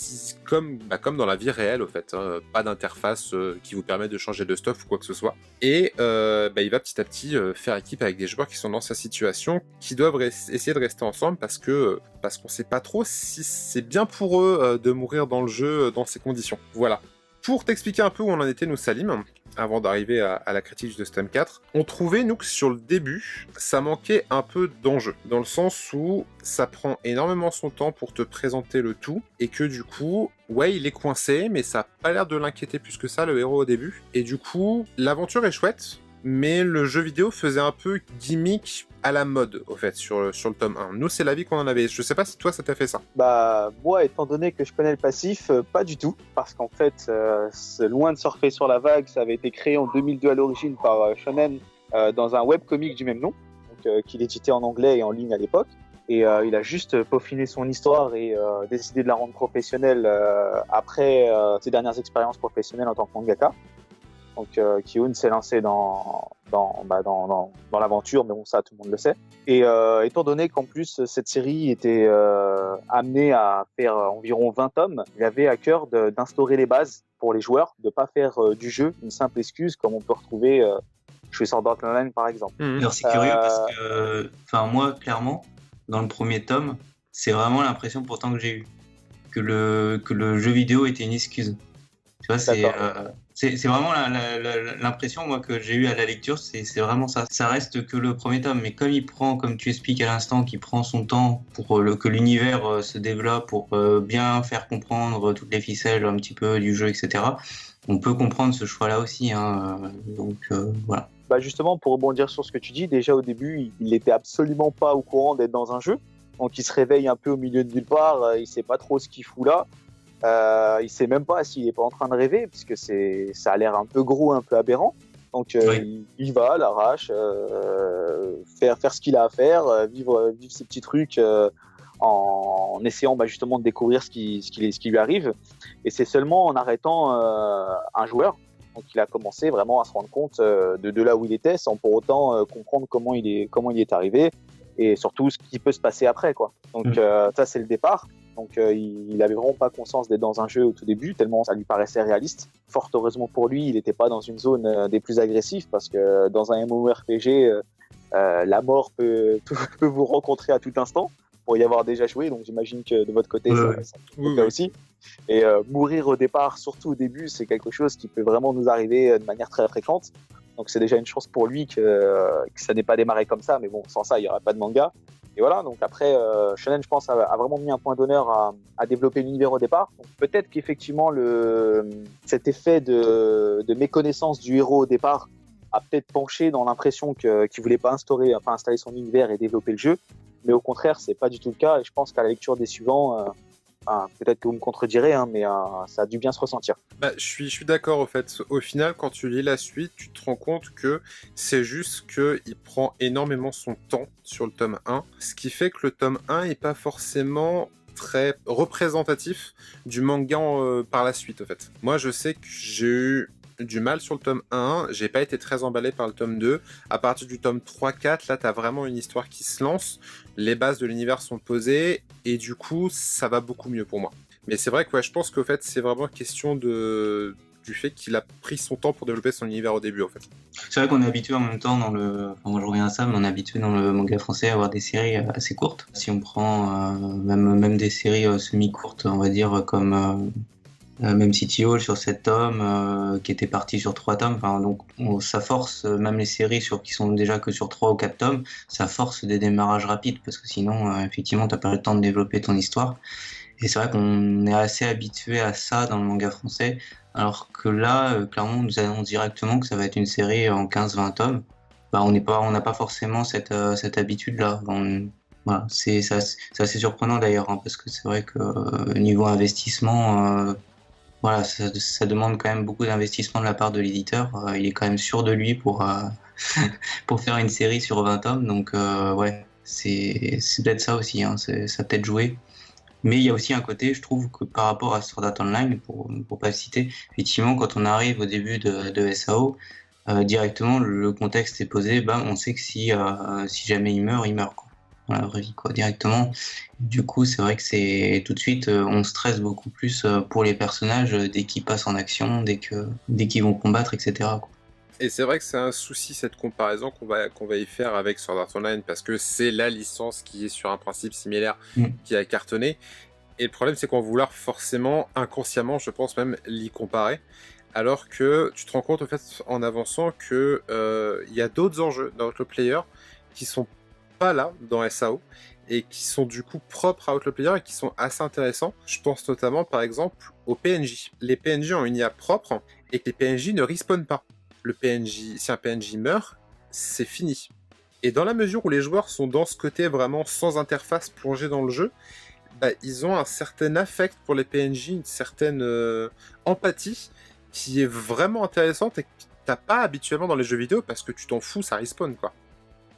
Speaker 1: dans la vie réelle au fait, hein. Pas d'interface qui vous permet de changer de stuff ou quoi que ce soit, et il va petit à petit faire équipe avec des joueurs qui sont dans sa situation, qui doivent essayer de rester ensemble parce qu'on sait pas trop si c'est bien pour eux de mourir dans le jeu dans ces conditions. Voilà. Pour t'expliquer un peu où on en était, nous, Salim, avant d'arriver à la critique de ce tome 4, on trouvait, nous, que sur le début, ça manquait un peu d'enjeu, dans le sens où ça prend énormément son temps pour te présenter le tout, et que du coup, ouais, il est coincé, mais ça a pas l'air de l'inquiéter plus que ça, le héros, au début, et du coup, l'aventure est chouette, mais le jeu vidéo faisait un peu gimmick à la mode, au fait, sur le tome 1. Nous, c'est l'avis qu'on en avait. Je sais pas si toi, ça t'a fait ça.
Speaker 3: Bah, moi, étant donné que je connais le passif, pas du tout. Parce qu'en fait, c'est loin de surfer sur la vague, ça avait été créé en 2002 à l'origine par Shonen dans un webcomic du même nom, donc, qu'il éditait en anglais et en ligne à l'époque. Et il a juste peaufiné son histoire et décidé de la rendre professionnelle après ses dernières expériences professionnelles en tant que mangaka. Donc Ki-hoon s'est lancé dans l'aventure, mais bon, ça tout le monde le sait. Et étant donné qu'en plus cette série était amenée à faire environ 20 tomes, il avait à cœur d'instaurer les bases pour les joueurs, de pas faire du jeu une simple excuse comme on peut retrouver chez Sword Art Online par exemple.
Speaker 2: Alors c'est curieux parce que, moi clairement, dans le premier tome, c'est vraiment l'impression pourtant que j'ai eue que le jeu vidéo était une excuse. Tu vois, c'est vraiment l'impression moi que j'ai eue à la lecture, c'est vraiment ça. Ça reste que le premier tome, mais comme il prend, comme tu expliques à l'instant, qu'il prend son temps pour que l'univers se développe, pour bien faire comprendre toutes les ficelles un petit peu du jeu, etc. On peut comprendre ce choix-là aussi, hein. Donc voilà.
Speaker 3: Bah justement, pour rebondir sur ce que tu dis, déjà au début, il était absolument pas au courant d'être dans un jeu. Donc il se réveille un peu au milieu de nulle part, il sait pas trop ce qu'il fout là. Il sait même pas s'il est pas en train de rêver, puisque ça a l'air un peu gros, un peu aberrant. Donc
Speaker 2: Oui.
Speaker 3: il va à l'arrache, faire ce qu'il a à faire, vivre ses petits trucs en essayant justement de découvrir ce qui lui arrive. Et c'est seulement en arrêtant un joueur qu'il a commencé vraiment à se rendre compte de là où il était, sans pour autant comprendre comment il est arrivé, et surtout ce qui peut se passer après, quoi. Donc ça, c'est le départ. Donc il avait vraiment pas conscience d'être dans un jeu au tout début, tellement ça lui paraissait réaliste. Fort heureusement pour lui, il n'était pas dans une zone des plus agressives, parce que dans un MMORPG, la mort peut vous rencontrer à tout instant, pour y avoir déjà joué, donc j'imagine que de votre côté, ça le cas aussi. Et mourir au départ, surtout au début, c'est quelque chose qui peut vraiment nous arriver de manière très fréquente. Donc c'est déjà une chance pour lui que ça n'ait pas démarré comme ça, mais bon, sans ça, il n'y aurait pas de manga. Et voilà, donc après, Shonen, je pense, a vraiment mis un point d'honneur à développer l'univers au départ. Donc peut-être qu'effectivement, cet effet de méconnaissance du héros au départ a peut-être penché dans l'impression qu'il voulait pas installer son univers et développer le jeu. Mais au contraire, c'est pas du tout le cas. Et je pense qu'à la lecture des suivants, peut-être que vous me contredirez, hein, mais ça a dû bien se ressentir.
Speaker 1: Bah, je suis d'accord, au fait. Au final, quand tu lis la suite, tu te rends compte que c'est juste qu'il prend énormément son temps sur le tome 1, ce qui fait que le tome 1 n'est pas forcément très représentatif du manga par la suite, au fait. Moi, je sais que j'ai eu du mal sur le tome 1, j'ai pas été très emballé par le tome 2. À partir du tome 3-4, là, t'as vraiment une histoire qui se lance, les bases de l'univers sont posées, et du coup, ça va beaucoup mieux pour moi. Mais c'est vrai que je pense qu'au fait, c'est vraiment question du fait qu'il a pris son temps pour développer son univers au début, en fait.
Speaker 2: C'est vrai qu'on est habitué en même temps moi je reviens à ça, mais on est habitué dans le manga français à avoir des séries assez courtes. Si on prend même des séries semi-courtes, on va dire, comme même City Hall sur 7 tomes, qui était parti sur 3 tomes. Enfin, donc ça force, même les séries qui sont déjà que sur 3 ou 4 tomes, ça force des démarrages rapides, parce que sinon, effectivement, t'as pas le temps de développer ton histoire. Et c'est vrai qu'on est assez habitué à ça dans le manga français, alors que là, clairement, on nous annonce directement que ça va être une série en 15-20 tomes. Bah, on n'a pas forcément cette habitude-là. Voilà, c'est assez surprenant d'ailleurs, hein, parce que c'est vrai que niveau investissement, voilà, ça demande quand même beaucoup d'investissement de la part de l'éditeur. Il est quand même sûr de lui pour faire une série sur 20 tomes, donc ouais, c'est peut-être ça aussi, hein, ça a peut-être joué. Mais il y a aussi un côté, je trouve, que par rapport à Sword Art Online, pour pas le citer, effectivement, quand on arrive au début de SAO, directement, le contexte est posé, ben, on sait que si jamais il meurt, quoi. Dans la vraie vie, quoi, directement. Du coup, c'est vrai que c'est tout de suite, on stresse beaucoup plus pour les personnages dès qu'ils passent en action, dès qu'ils vont combattre, etc., quoi.
Speaker 1: Et c'est vrai que c'est un souci cette comparaison qu'on va y faire avec Sword Art Online parce que c'est la licence qui est sur un principe similaire qui a cartonné. Et le problème c'est qu'on va vouloir forcément, inconsciemment, je pense même, l'y comparer. Alors que tu te rends compte au fait en avançant que y a d'autres enjeux dans Outlaw Player qui sont pas là dans SAO et qui sont du coup propres à Outlaw Player et qui sont assez intéressants. Je pense notamment par exemple aux PNJ. Les PNJ ont une IA propre et que les PNJ ne respawnent pas. Le PNJ, si un PNJ meurt, c'est fini. Et dans la mesure où les joueurs sont dans ce côté vraiment sans interface plongé dans le jeu, bah, ils ont un certain affect pour les PNJ, une certaine empathie qui est vraiment intéressante et que t'as pas habituellement dans les jeux vidéo parce que tu t'en fous, ça respawn quoi.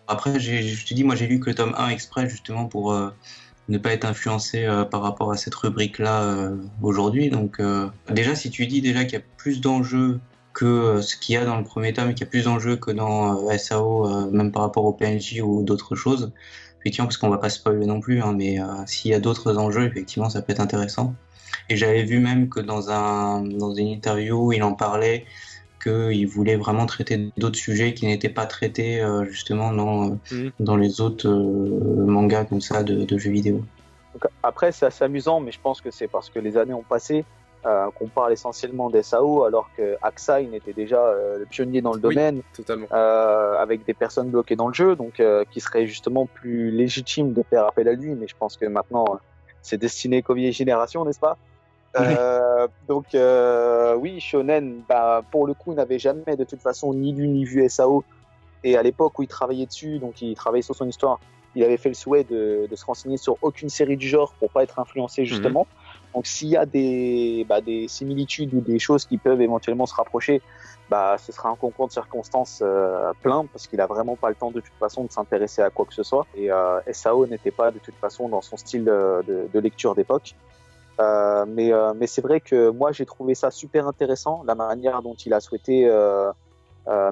Speaker 2: Après, je te dis, moi j'ai lu que le tome 1 exprès justement pour ne pas être influencé par rapport à cette rubrique-là aujourd'hui. Donc déjà, si tu dis déjà qu'il y a plus d'enjeux que ce qu'il y a dans le premier tome, qu'il y a plus d'enjeux que dans SAO, même par rapport au PNJ ou d'autres choses, effectivement, parce qu'on va pas spoiler non plus, hein, mais s'il y a d'autres enjeux, effectivement, ça peut être intéressant. Et j'avais vu même que dans une interview, il en parlait qu'il voulait vraiment traiter d'autres sujets qui n'étaient pas traités justement dans les autres mangas comme ça de jeux vidéo.
Speaker 3: Donc, après, c'est assez amusant, mais je pense que c'est parce que les années ont passé qu'on parle essentiellement des SAO, alors que Aksai était déjà le pionnier dans le domaine,
Speaker 1: totalement.
Speaker 3: avec des personnes bloquées dans le jeu, donc qui serait justement plus légitime de faire appel à lui, mais je pense que maintenant, c'est destiné qu'aux vieilles générations, n'est-ce pas? Donc oui, Shonen, bah, pour le coup, n'avait jamais de toute façon ni lu ni vu SAO, et à l'époque où il travaillait dessus, donc il travaillait sur son histoire, il avait fait le souhait de se renseigner sur aucune série du genre pour pas être influencé justement. Donc s'il y a des similitudes ou des choses qui peuvent éventuellement se rapprocher, bah, ce sera un concours de circonstances plein, parce qu'il a vraiment pas le temps de toute façon de s'intéresser à quoi que ce soit, et SAO n'était pas de toute façon dans son style de lecture d'époque. Mais c'est vrai que moi j'ai trouvé ça super intéressant, la manière dont il a souhaité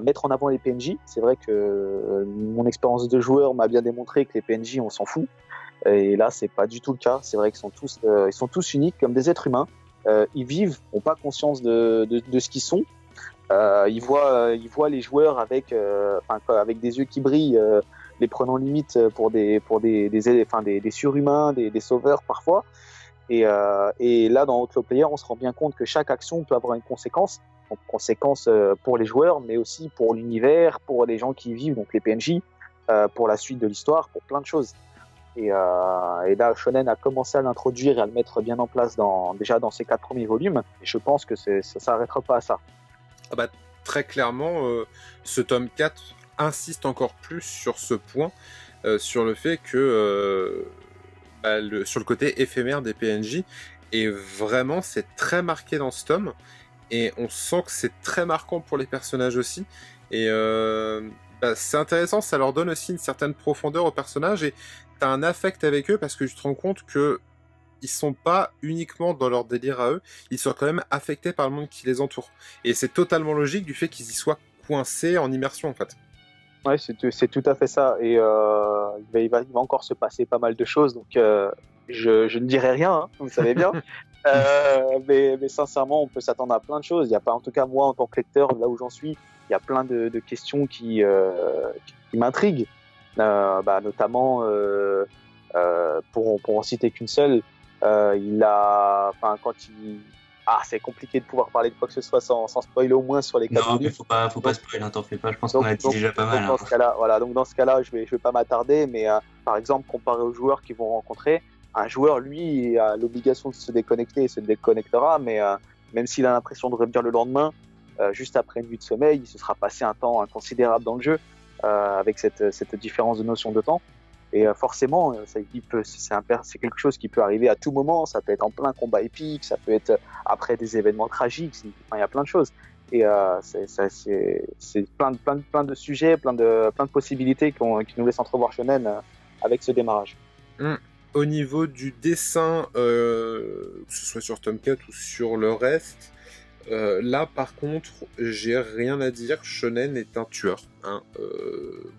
Speaker 3: mettre en avant les PNJ. C'est vrai que mon expérience de joueur m'a bien démontré que les PNJ on s'en fout, et là c'est pas du tout le cas. C'est vrai qu'ils sont tous uniques comme des êtres humains. Ils vivent, n'ont pas conscience de ce qu'ils sont. Ils voient les joueurs avec des yeux qui brillent, les prenant limite pour des surhumains, des sauveurs parfois. Et là, dans Outlaw Player, on se rend bien compte que chaque action peut avoir une conséquence. Donc, conséquence pour les joueurs, mais aussi pour l'univers, pour les gens qui y vivent, donc les PNJ, pour la suite de l'histoire, pour plein de choses. Et là, Shonen a commencé à l'introduire et à le mettre bien en place déjà dans ses 4 premiers volumes. Et je pense que ça ne s'arrêtera pas à ça.
Speaker 1: Ah bah, très clairement, ce tome 4 insiste encore plus sur ce point, sur le fait que sur le côté éphémère des PNJ, et vraiment c'est très marqué dans ce tome, et on sent que c'est très marquant pour les personnages aussi, et c'est intéressant, ça leur donne aussi une certaine profondeur aux personnages, et t'as un affect avec eux parce que tu te rends compte que ils sont pas uniquement dans leur délire à eux, ils sont quand même affectés par le monde qui les entoure, et c'est totalement logique du fait qu'ils y soient coincés en immersion en fait.
Speaker 3: Ouais, c'est tout à fait ça. Et il va encore se passer pas mal de choses, donc je ne dirai rien, hein, vous savez bien. Mais sincèrement, on peut s'attendre à plein de choses. Il y a pas, en tout cas moi en tant que lecteur, là où j'en suis, il y a plein de questions qui m'intriguent, notamment pour en citer qu'une seule. C'est compliqué de pouvoir parler de quoi que ce soit sans spoiler, au moins sur les 4
Speaker 2: Non, mais faut pas spoiler, hein, t'en fais pas. Je pense qu'on a dit déjà pas mal.
Speaker 3: Dans ce cas-là, je vais pas m'attarder, mais par exemple, comparé aux joueurs qu'ils vont rencontrer, un joueur, lui, a l'obligation de se déconnecter et se déconnectera, mais même s'il a l'impression de revenir le lendemain, juste après une nuit de sommeil, il se sera passé un temps inconsidérable dans le jeu, avec cette différence de notion de temps. Et forcément, c'est quelque chose qui peut arriver à tout moment. Ça peut être en plein combat épique, ça peut être après des événements tragiques. Enfin, il y a plein de choses. Et c'est plein de sujets, plein de possibilités qui nous laissent entrevoir Shonen avec ce démarrage.
Speaker 1: Au niveau du dessin, que ce soit sur Tom 4 ou sur le reste, là par contre, j'ai rien à dire. Shonen est un tueur.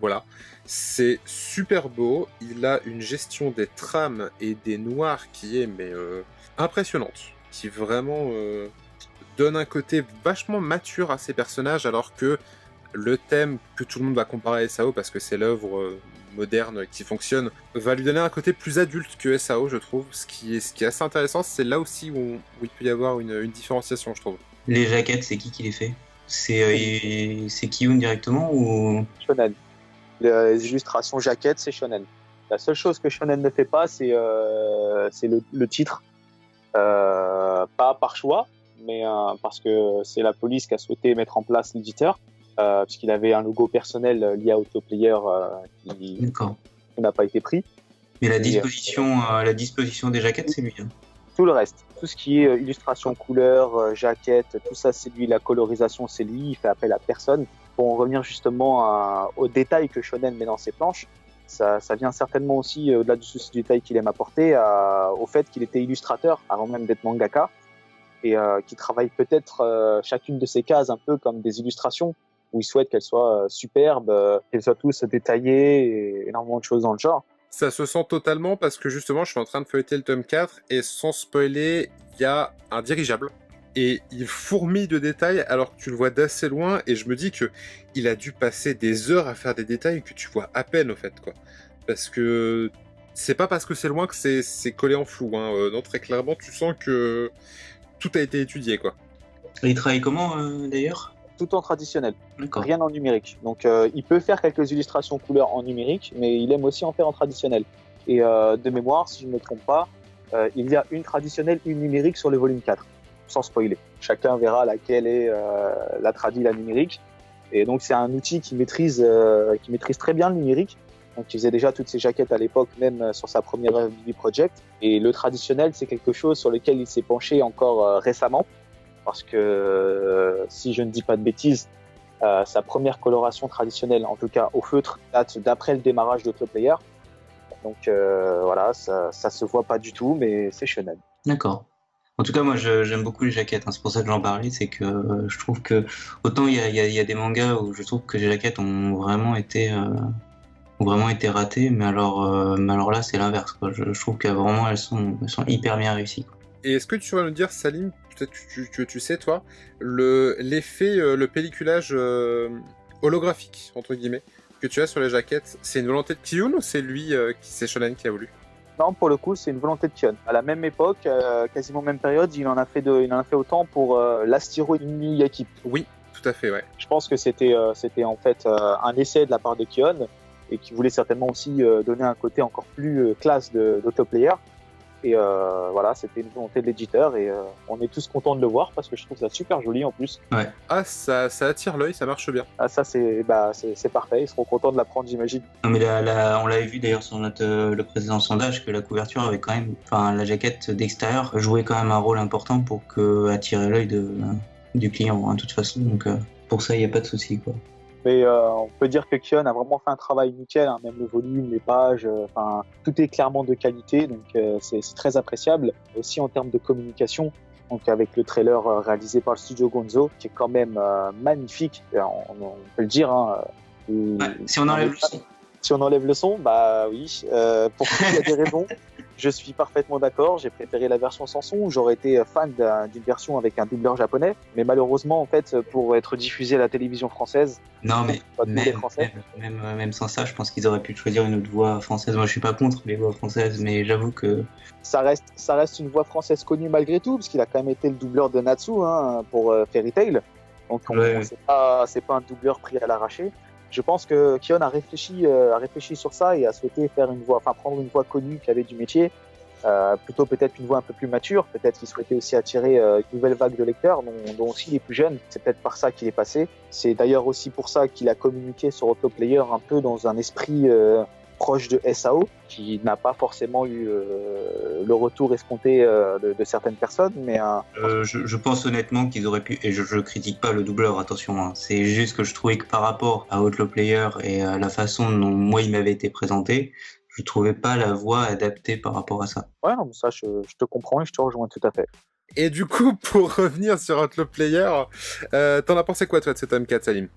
Speaker 1: Voilà. C'est super beau. Il a une gestion des trames et des noirs qui est impressionnante. Qui vraiment donne un côté vachement mature à ses personnages, alors que le thème que tout le monde va comparer à SAO parce que c'est l'œuvre moderne qui fonctionne, va lui donner un côté plus adulte que SAO, je trouve. Ce qui est assez intéressant, c'est là aussi où il peut y avoir une différenciation, je trouve.
Speaker 2: Les jaquettes, c'est qui les fait? C'est Kiyun directement ou
Speaker 3: Shonen. Les illustrations jaquettes, c'est Shonen. La seule chose que Shonen ne fait pas, c'est le titre. Pas par choix, mais parce que c'est la police qui a souhaité mettre en place l'éditeur, puisqu'il avait un logo personnel lié à Autoplayer qui n'a pas été pris.
Speaker 2: Mais la disposition des jaquettes, c'est lui. Hein.
Speaker 3: Tout le reste, tout ce qui est illustration, couleur, jaquette, tout ça, c'est lui. La colorisation, c'est lui. Il fait appel à personne. Pour en revenir justement aux détails que Shonen met dans ses planches, ça vient certainement aussi, au-delà du souci du détail qu'il aime apporter, au fait qu'il était illustrateur avant même d'être mangaka, et qui travaille peut-être chacune de ces cases un peu comme des illustrations, où il souhaite qu'elles soient superbes, qu'elles soient tous détaillées, et énormément de choses dans le genre.
Speaker 1: Ça se sent totalement parce que justement, je suis en train de feuilleter le tome 4 et sans spoiler, il y a un dirigeable. Et il fourmille de détails alors que tu le vois d'assez loin, et je me dis que il a dû passer des heures à faire des détails que tu vois à peine, au fait, quoi. Parce que c'est pas parce que c'est loin que c'est collé en flou, hein. Non, très clairement, tu sens que tout a été étudié, quoi.
Speaker 2: Et il travaille comment, d'ailleurs ?
Speaker 3: Tout en traditionnel,
Speaker 2: D'accord.
Speaker 3: Rien en numérique. Donc il peut faire quelques illustrations couleurs en numérique, mais il aime aussi en faire en traditionnel. Et de mémoire, si je ne me trompe pas, il y a une traditionnelle, une numérique sur le volume 4, sans spoiler. Chacun verra laquelle est la tradi, la numérique. Et donc c'est un outil qui maîtrise très bien le numérique. Donc il faisait déjà toutes ses jaquettes à l'époque, même sur sa première œuvre BB Project. Et le traditionnel, c'est quelque chose sur lequel il s'est penché encore récemment. Parce que, si je ne dis pas de bêtises, sa première coloration traditionnelle, en tout cas au feutre, date d'après le démarrage d'Autoplayer. Donc voilà, ça se voit pas du tout, mais c'est Shonen.
Speaker 2: D'accord. En tout cas, moi, j'aime beaucoup les jaquettes. Hein. C'est pour ça que j'en parlais. C'est que je trouve que autant il y a des mangas où je trouve que les jaquettes ont vraiment été ratées, mais alors là, c'est l'inverse. Quoi. Je trouve que vraiment elles sont hyper bien réussies. Quoi.
Speaker 1: Et est-ce que tu vas nous dire, Salim, peut-être que tu sais, toi, l'effet, le pelliculage holographique, entre guillemets, que tu as sur les jaquettes, c'est une volonté de Kiyun ou c'est lui, c'est Shonen qui a voulu?
Speaker 3: Non, pour le coup, c'est une volonté de Kiyun. À la même époque, quasiment même période, il en a fait autant pour l'Astiro Inuyaki.
Speaker 1: Oui, tout à fait, ouais.
Speaker 3: Je pense que c'était en fait un essai de la part de Kiyun, et qui voulait certainement aussi donner un côté encore plus classe d'Autoplayer. Et voilà, c'était une volonté de l'éditeur, et on est tous contents de le voir parce que je trouve ça super joli en plus.
Speaker 2: Ouais.
Speaker 1: Ah, ça attire l'œil, ça marche bien.
Speaker 3: Ah, ça c'est parfait, ils seront contents de l'apprendre, j'imagine.
Speaker 2: Non, mais on l'avait vu d'ailleurs sur le précédent sondage que la couverture avait quand même, enfin la jaquette d'extérieur jouait quand même un rôle important pour attirer l'œil du client, hein, de toute façon. Donc pour ça, il n'y a pas de souci, quoi.
Speaker 3: Mais on peut dire que Kiyun a vraiment fait un travail nickel, hein, même le volume, les pages, tout est clairement de qualité, donc c'est très appréciable. Aussi en termes de communication, donc avec le trailer réalisé par le studio Gonzo, qui est quand même magnifique, on peut le dire. Hein,
Speaker 2: si on enlève le son.
Speaker 3: Si on enlève le son, bah oui, pour il y a des raisons. Je suis parfaitement d'accord, j'ai préféré la version sans son, j'aurais été fan d'une version avec un doubleur japonais, mais malheureusement, en fait, pour être diffusé à la télévision française,
Speaker 2: non, mais même sans ça, je pense qu'ils auraient pu choisir une autre voix française. Moi, je suis pas contre les voix françaises, mais j'avoue que...
Speaker 3: Ça reste une voix française connue malgré tout, parce qu'il a quand même été le doubleur de Natsu, hein, pour Fairy Tail, donc c'est pas un doubleur pris à l'arraché. Je pense que Kiyun a réfléchi sur ça et a souhaité prendre une voix connue qui avait du métier, plutôt peut-être une voix un peu plus mature. Peut-être qu'il souhaitait aussi attirer une nouvelle vague de lecteurs, dont aussi les plus jeunes. C'est peut-être par ça qu'il est passé. C'est d'ailleurs aussi pour ça qu'il a communiqué sur Autoplayer un peu dans un esprit proche de SAO, qui n'a pas forcément eu le retour escompté de certaines personnes, mais
Speaker 2: je pense honnêtement qu'ils auraient pu, et je critique pas le doubleur, attention, hein, c'est juste que je trouvais que par rapport à Outlaw Player et à la façon dont moi il m'avait été présenté, je trouvais pas la voix adaptée par rapport à ça.
Speaker 3: ouais, non, ça je te comprends et je te rejoins tout à fait.
Speaker 1: Et du coup, pour revenir sur Outlaw Player, t'en as pensé quoi toi de ce tome 4, Salim?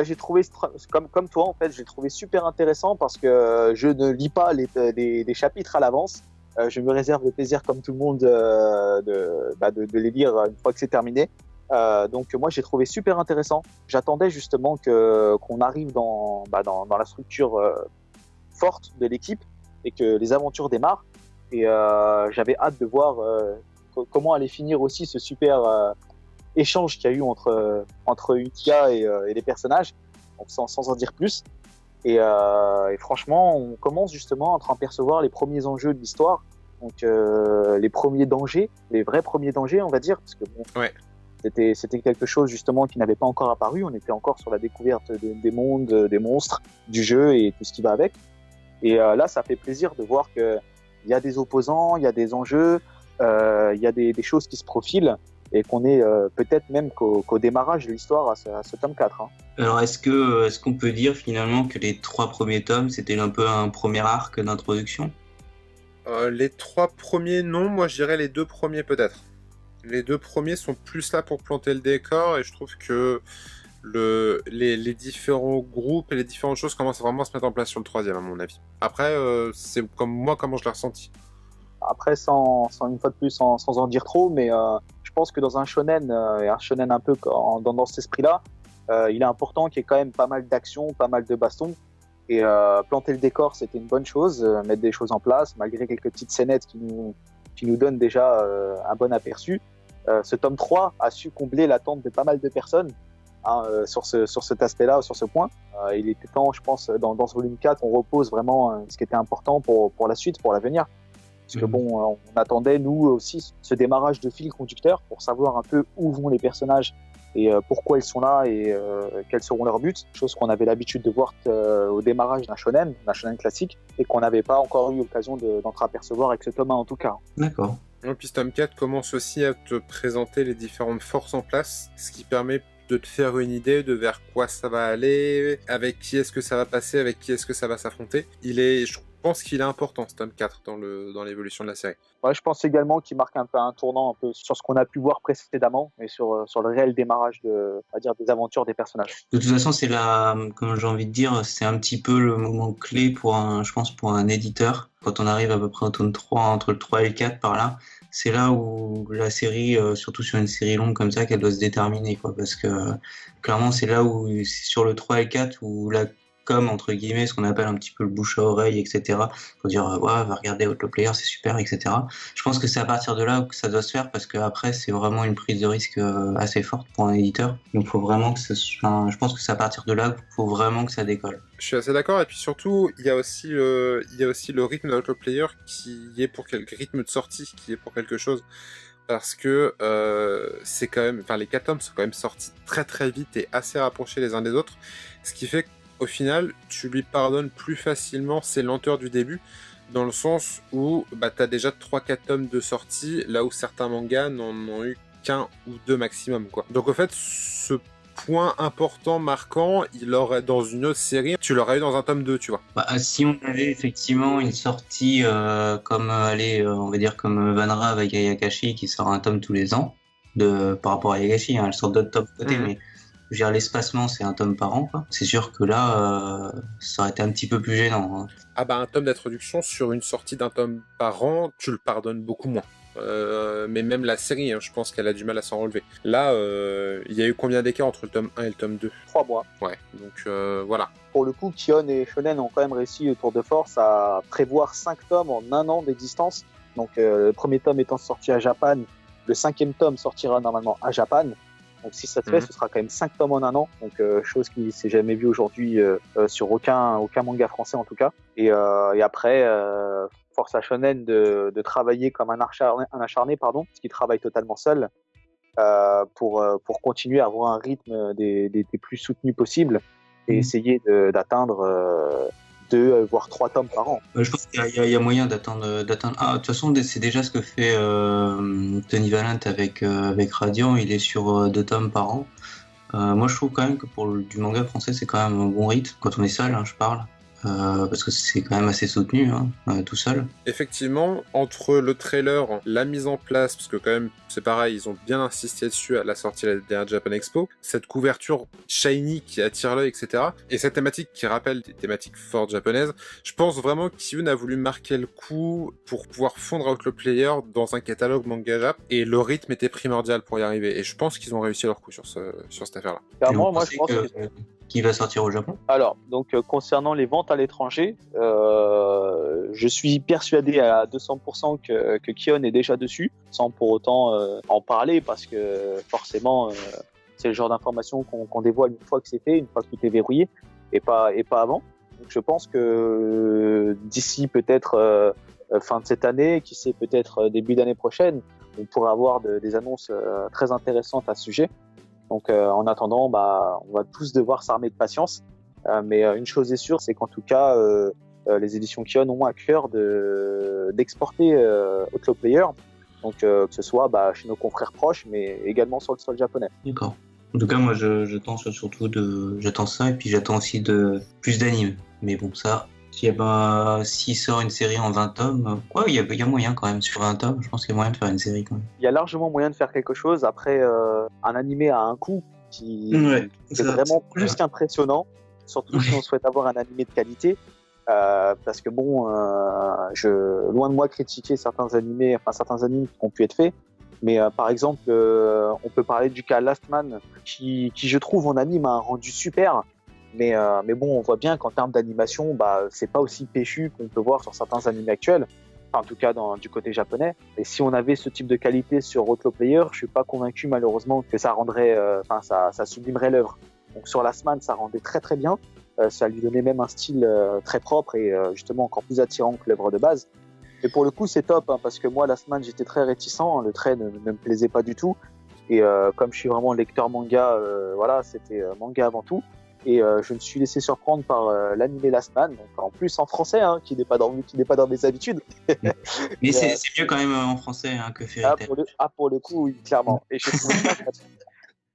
Speaker 3: J'ai trouvé, comme toi en fait, j'ai trouvé super intéressant parce que je ne lis pas les chapitres à l'avance. Je me réserve le plaisir, comme tout le monde, de les lire une fois que c'est terminé. Donc moi j'ai trouvé super intéressant. J'attendais justement qu'on arrive dans la structure forte de l'équipe et que les aventures démarrent. Et j'avais hâte de voir comment allait finir aussi ce super échange qu'il y a eu entre Uchiha et les personnages, donc sans en dire plus. Et franchement, on commence justement à en percevoir les premiers enjeux de l'histoire, donc les premiers dangers, les vrais premiers dangers, on va dire, parce que bon,
Speaker 1: ouais.
Speaker 3: C'était quelque chose justement qui n'avait pas encore apparu. On était encore sur la découverte des mondes, des monstres, du jeu et tout ce qui va avec. Et là, ça fait plaisir de voir qu'il y a des opposants, il y a des enjeux, il y a des choses qui se profilent et qu'on est peut-être même qu'au démarrage de l'histoire à ce tome 4. Hein.
Speaker 2: Alors est-ce qu'on peut dire finalement que les 3 premiers tomes c'était un peu un premier arc d'introduction?
Speaker 1: Les 3 premiers non, moi je dirais les 2 premiers peut-être. Les 2 premiers sont plus là pour planter le décor et je trouve que les différents groupes et les différentes choses commencent vraiment à se mettre en place sur le 3e à mon avis. Après, c'est comme moi comment je l'ai ressenti.
Speaker 3: Après, sans une fois de plus, sans en dire trop, mais je pense que dans un shonen, et un shonen un peu dans cet esprit-là, il est important qu'il y ait quand même pas mal d'action, pas mal de bastons. Et planter le décor, c'était une bonne chose, mettre des choses en place, malgré quelques petites scénettes qui nous donnent déjà un bon aperçu. Ce tome 3 a su combler l'attente de pas mal de personnes sur cet aspect-là, sur ce point. Il était temps, je pense, dans ce volume 4, on repose vraiment ce qui était important pour la suite, pour l'avenir. Parce que bon, on attendait, nous aussi, ce démarrage de fil conducteur pour savoir un peu où vont les personnages et pourquoi ils sont là et quels seront leurs buts. Chose qu'on avait l'habitude de voir au démarrage d'un shonen classique et qu'on n'avait pas encore eu l'occasion d'entreapercevoir avec ce tome 1 en tout cas.
Speaker 2: D'accord.
Speaker 1: Et puis ce tome 4 commence aussi à te présenter les différentes forces en place, ce qui permet de te faire une idée de vers quoi ça va aller, avec qui est-ce que ça va passer, avec qui est-ce que ça va s'affronter. Je pense qu'il est important ce tome 4 dans l'évolution de la série.
Speaker 3: Ouais, je pense également qu'il marque un peu un tournant un peu sur ce qu'on a pu voir précédemment et sur le réel démarrage des aventures des personnages.
Speaker 2: De toute façon, comme j'ai envie de dire, c'est un petit peu le moment clé pour un éditeur. Quand on arrive à peu près au tome 3, entre le 3 et le 4 par là, c'est là où la série, surtout sur une série longue comme ça, qu'elle doit se déterminer, quoi. Parce que clairement, c'est là où, c'est sur le 3 et le 4 où la com, entre guillemets, ce qu'on appelle un petit peu le bouche à oreille, etc. Pour dire, ouais, va regarder Outlaw Player, c'est super, etc. Je pense que c'est à partir de là que ça doit se faire parce qu'après, c'est vraiment une prise de risque assez forte pour un éditeur. Donc, faut vraiment je pense que c'est à partir de là qu'il faut vraiment que ça décolle.
Speaker 1: Je suis assez d'accord, et puis surtout, il y a aussi le rythme d'Outlaw Player qui est pour rythme de sortie, qui est pour quelque chose. Parce que c'est quand même, les 4 tomes sont quand même sortis très très vite et assez rapprochés les uns des autres, ce qui fait qu'au final, tu lui pardonnes plus facilement ses lenteurs du début, dans le sens où t'as déjà 3-4 tomes de sortie, là où certains mangas n'en ont eu qu'un ou 2 maximum, quoi. Donc au fait, ce point important, marquant, il aurait dans une autre série, tu l'aurais eu dans un tome 2, tu vois.
Speaker 2: Si on avait effectivement une sortie comme on va dire comme Vanra avec Ayakashi qui sort un tome tous les ans par rapport à Ayakashi, hein, elle sort d'autres tomes côté, mais je veux dire l'espacement c'est un tome par an, quoi. C'est sûr que là ça aurait été un petit peu plus gênant. Hein.
Speaker 1: Un tome d'introduction sur une sortie d'un tome par an, tu le pardonnes beaucoup moins. Mais même la série, je pense qu'elle a du mal à s'en relever. Là, il y a eu combien d'écart entre le tome 1 et le tome 2 ?
Speaker 3: 3 mois.
Speaker 1: Ouais, donc voilà.
Speaker 3: Pour le coup, Kion et Shonen ont quand même réussi au tour de force à prévoir 5 tomes en 1 an d'existence. Donc le premier tome étant sorti à Japan, le 5e tome sortira normalement à Japan. Donc si ça se fait, ce sera quand même 5 tomes en 1 an. Donc chose qui s'est jamais vue aujourd'hui sur aucun manga français en tout cas. Et après... force à Shonen de travailler comme un acharné, parce qu'il travaille totalement seul pour continuer à avoir un rythme des plus soutenus possibles et essayer d'atteindre 2 voire 3 tomes par an.
Speaker 2: Je pense qu'il y a moyen d'attendre. Ah, de toute façon, c'est déjà ce que fait Tony Valent avec Radiant. Il est sur 2 tomes par an. Moi, je trouve quand même que pour du manga français, c'est quand même un bon rythme. Quand on est seul, je parle. Parce que c'est quand même assez soutenu, tout seul.
Speaker 1: Effectivement, entre le trailer, la mise en place, parce que quand même, c'est pareil, ils ont bien insisté dessus à la sortie de la dernière Japan Expo, cette couverture shiny qui attire l'œil, etc. Et cette thématique qui rappelle des thématiques fortes japonaises, je pense vraiment que Kiyun a voulu marquer le coup pour pouvoir fondre Outlaw Player dans un catalogue manga Jap, et le rythme était primordial pour y arriver. Et je pense qu'ils ont réussi leur coup sur cette affaire-là.
Speaker 3: Clairement, moi je pense
Speaker 2: qui va sortir au Japon.
Speaker 3: Alors, donc concernant les ventes à l'étranger, je suis persuadé à 200% que Kiyun est déjà dessus, sans pour autant en parler, parce que forcément, c'est le genre d'information qu'on dévoile une fois que c'est fait, une fois que tout est verrouillé, et pas avant. Donc je pense que d'ici peut-être fin de cette année, qui sait peut-être début d'année prochaine, on pourra avoir des annonces très intéressantes à ce sujet. Donc en attendant, on va tous devoir s'armer de patience. Mais une chose est sûre, c'est qu'en tout cas, les éditions Kiyun ont à cœur d'exporter Outlaw Player, donc que ce soit chez nos confrères proches, mais également sur le sol japonais.
Speaker 2: D'accord. En tout cas, moi, j'attends j'attends ça, et puis j'attends aussi plus d'animes. Mais bon, ça, s'il sort une série en 20 tomes, il y a moyen quand même sur 20 tomes, je pense qu'il y a moyen de faire une série quand même.
Speaker 3: Il y a largement moyen de faire quelque chose. Après, un animé à un coût qui est vraiment plus qu'impressionnant, surtout si on souhaite avoir un animé de qualité. Parce que loin de moi critiquer certains animés qui ont pu être faits, mais par exemple, on peut parler du cas Last Man, qui je trouve en anime a un rendu super. Mais bon, on voit bien qu'en termes d'animation, c'est pas aussi péchu qu'on peut voir sur certains animés actuels, enfin, en tout cas du côté japonais. Et si on avait ce type de qualité sur Outlaw Player, je suis pas convaincu malheureusement que ça rendrait, ça sublimerait l'œuvre. Donc sur Last Man, ça rendait très très bien, ça lui donnait même un style très propre et justement encore plus attirant que l'œuvre de base. Et pour le coup, c'est top, parce que moi, Last Man, j'étais très réticent, le trait ne me plaisait pas du tout. Et comme je suis vraiment lecteur manga, c'était manga avant tout. Et je me suis laissé surprendre par l'animé Last Man, donc en plus en français, qui n'est pas dans mes habitudes.
Speaker 2: Mais c'est mieux quand même en français que Fairy Tail.
Speaker 3: Pour le coup, oui, clairement.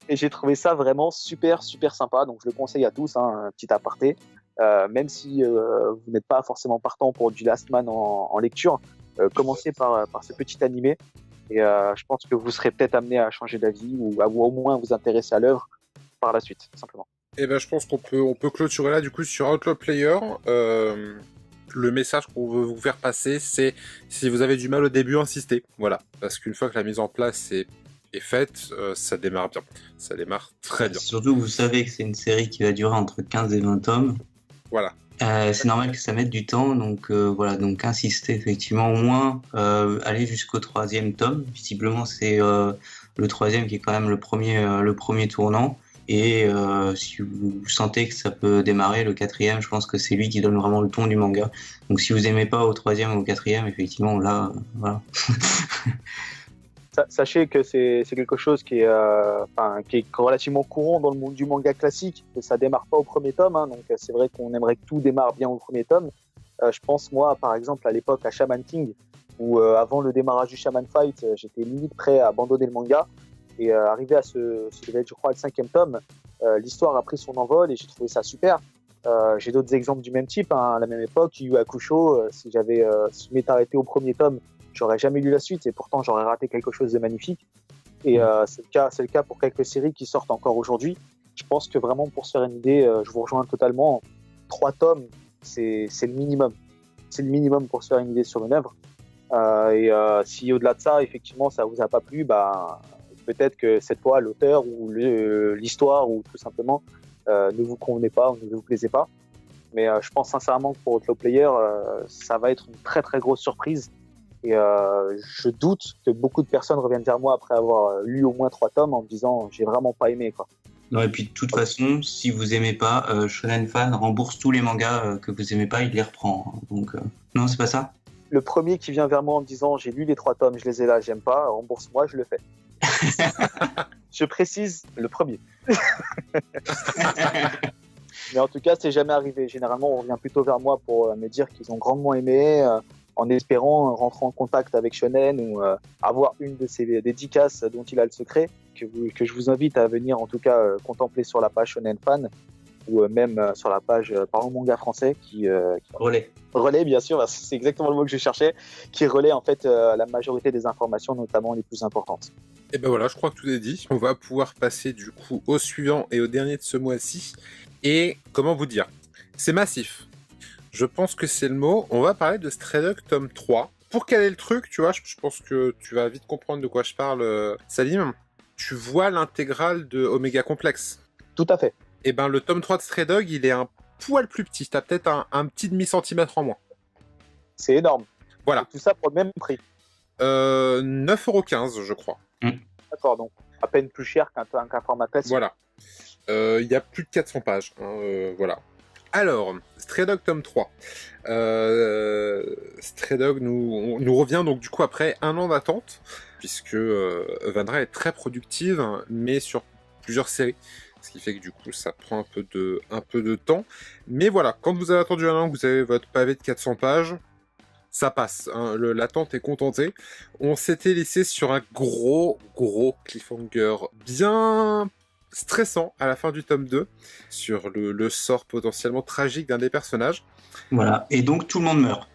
Speaker 3: Et j'ai trouvé ça vraiment super super sympa, donc je le conseille à tous, un petit aparté. Même si vous n'êtes pas forcément partant pour du Last Man en lecture, commencez par ce petit animé. Et je pense que vous serez peut-être amené à changer d'avis ou au moins vous intéresser à l'œuvre par la suite, tout simplement.
Speaker 1: Et je pense qu'on peut clôturer là du coup sur Outlaw Player. Le message qu'on veut vous faire passer, c'est si vous avez du mal au début, insistez. Voilà, parce qu'une fois que la mise en place est faite, ça démarre bien. Ça démarre très bien.
Speaker 2: Surtout que vous savez que c'est une série qui va durer entre 15 et 20 tomes.
Speaker 1: Voilà.
Speaker 2: C'est normal que ça mette du temps, donc donc insistez effectivement, au moins aller jusqu'au 3e tome. Visiblement, c'est le 3e qui est quand même le premier tournant. Et si vous sentez que ça peut démarrer, le 4e, je pense que c'est lui qui donne vraiment le ton du manga. Donc si vous aimez pas au 3e ou au 4e, effectivement, là, voilà.
Speaker 3: Sachez que c'est quelque chose qui est relativement courant dans le monde du manga classique, que ça démarre pas au premier tome, donc c'est vrai qu'on aimerait que tout démarre bien au premier tome. Je pense, moi, par exemple, à l'époque à Shaman King, où avant le démarrage du Shaman Fight, j'étais limite prêt à abandonner le manga. Et arrivé à je crois, le 5e tome, l'histoire a pris son envol et j'ai trouvé ça super. J'ai d'autres exemples du même type, à la même époque, Yu Yu Hakusho. Si je m'étais arrêté au premier tome, j'aurais jamais lu la suite et pourtant j'aurais raté quelque chose de magnifique. Et c'est le cas pour quelques séries qui sortent encore aujourd'hui. Je pense que vraiment, pour se faire une idée, je vous rejoins totalement. 3 tomes, c'est le minimum. C'est le minimum pour se faire une idée sur une œuvre. Et si au-delà de ça, effectivement, ça vous a pas plu, peut-être que cette fois, l'auteur ou l'histoire ou tout simplement ne vous convenait pas ou ne vous plaisait pas. Mais je pense sincèrement que pour Outlaw Player, ça va être une très très grosse surprise. Et je doute que beaucoup de personnes reviennent vers moi après avoir lu au moins 3 tomes en me disant j'ai vraiment pas aimé, quoi.
Speaker 2: Non, et puis de toute façon, si vous aimez pas, Shonen Fan rembourse tous les mangas que vous aimez pas, il les reprend. Donc non, c'est pas ça.
Speaker 3: Le premier qui vient vers moi en me disant j'ai lu les 3 tomes, je les ai là, j'aime pas, rembourse-moi, je le fais. Je précise, le premier. Mais en tout cas, c'est jamais arrivé. Généralement, on revient plutôt vers moi pour me dire qu'ils ont grandement aimé, en espérant rentrer en contact avec Shonen ou avoir une de ses dédicaces dont il a le secret, que je vous invite à venir en tout cas contempler sur la page Shonen Fan ou même sur la page Parlons Manga Français qui relaie, bien sûr, c'est exactement le mot que je cherchais, qui relaie en fait la majorité des informations, notamment les plus importantes.
Speaker 1: Et ben voilà, je crois que tout est dit. On va pouvoir passer du coup au suivant et au dernier de ce mois-ci. Et comment vous dire, c'est massif. Je pense que c'est le mot. On va parler de Stray Dog tome 3. Pour caler le truc, tu vois, je pense que tu vas vite comprendre de quoi je parle, Salim. Tu vois l'intégrale de Omega Complex.
Speaker 3: Tout à fait.
Speaker 1: Et ben le tome 3 de Stray Dog, il est un poil plus petit. T'as peut-être un petit demi-centimètre en moins.
Speaker 3: C'est énorme.
Speaker 1: Voilà.
Speaker 3: Et tout ça pour le même prix.
Speaker 1: 9,15 €, je crois.
Speaker 3: D'accord, donc à peine plus cher qu'un format classique.
Speaker 1: Voilà. Il y a plus de 400 pages. Voilà. Alors, Stray Dog tome 3. Stray Dog nous revient donc du coup après un an d'attente, puisque Vandra est très productive, mais sur plusieurs séries. Ce qui fait que du coup ça prend un peu de temps. Mais voilà, quand vous avez attendu un an, que vous avez votre pavé de 400 pages, ça passe, hein, l'attente est contentée. On s'était laissé sur un gros cliffhanger bien stressant à la fin du tome 2, sur le sort potentiellement tragique d'un des personnages.
Speaker 2: Voilà, et donc tout le monde meurt.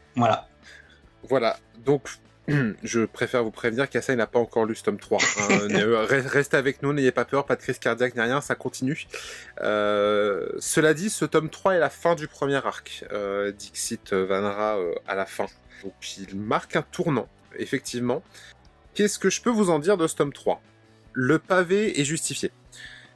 Speaker 2: Voilà,
Speaker 1: donc je préfère vous prévenir qu'Asai n'a pas encore lu ce tome 3. Hein. Restez avec nous, n'ayez pas peur, pas de crise cardiaque ni rien, ça continue. Cela dit, ce tome 3 est la fin du premier arc. Dixit Vanra à la fin. Donc il marque un tournant, effectivement. Qu'est-ce que je peux vous en dire de ce tome 3 ? Le pavé est justifié.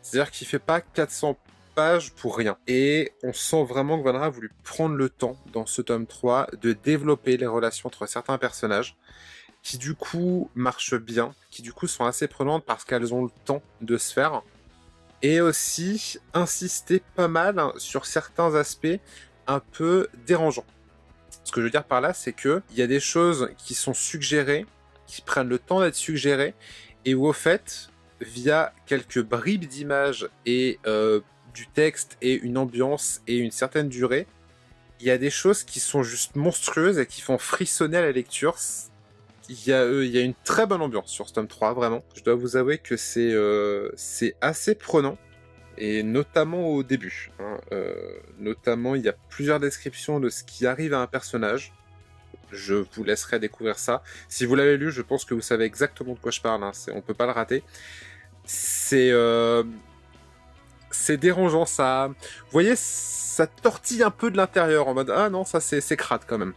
Speaker 1: C'est-à-dire qu'il fait pas 400 pages pour rien. Et on sent vraiment que Vanra a voulu prendre le temps, dans ce tome 3, de développer les relations entre certains personnages, qui du coup marchent bien, qui du coup sont assez prenantes parce qu'elles ont le temps de se faire, et aussi insister pas mal sur certains aspects un peu dérangeants. Ce que je veux dire par là, c'est que il y a des choses qui sont suggérées, qui prennent le temps d'être suggérées, et où au fait, via quelques bribes d'images et du texte et une ambiance et une certaine durée, il y a des choses qui sont juste monstrueuses et qui font frissonner à la lecture. Il y a une très bonne ambiance sur ce tome 3, vraiment. Je dois vous avouer que c'est assez prenant, et notamment au début. Notamment, il y a plusieurs descriptions de ce qui arrive à un personnage. Je vous laisserai découvrir ça. Si vous l'avez lu, je pense que vous savez exactement de quoi je parle. On peut pas le rater. C'est dérangeant, ça. Vous voyez, ça tortille un peu de l'intérieur en mode ah non, ça c'est crade quand même.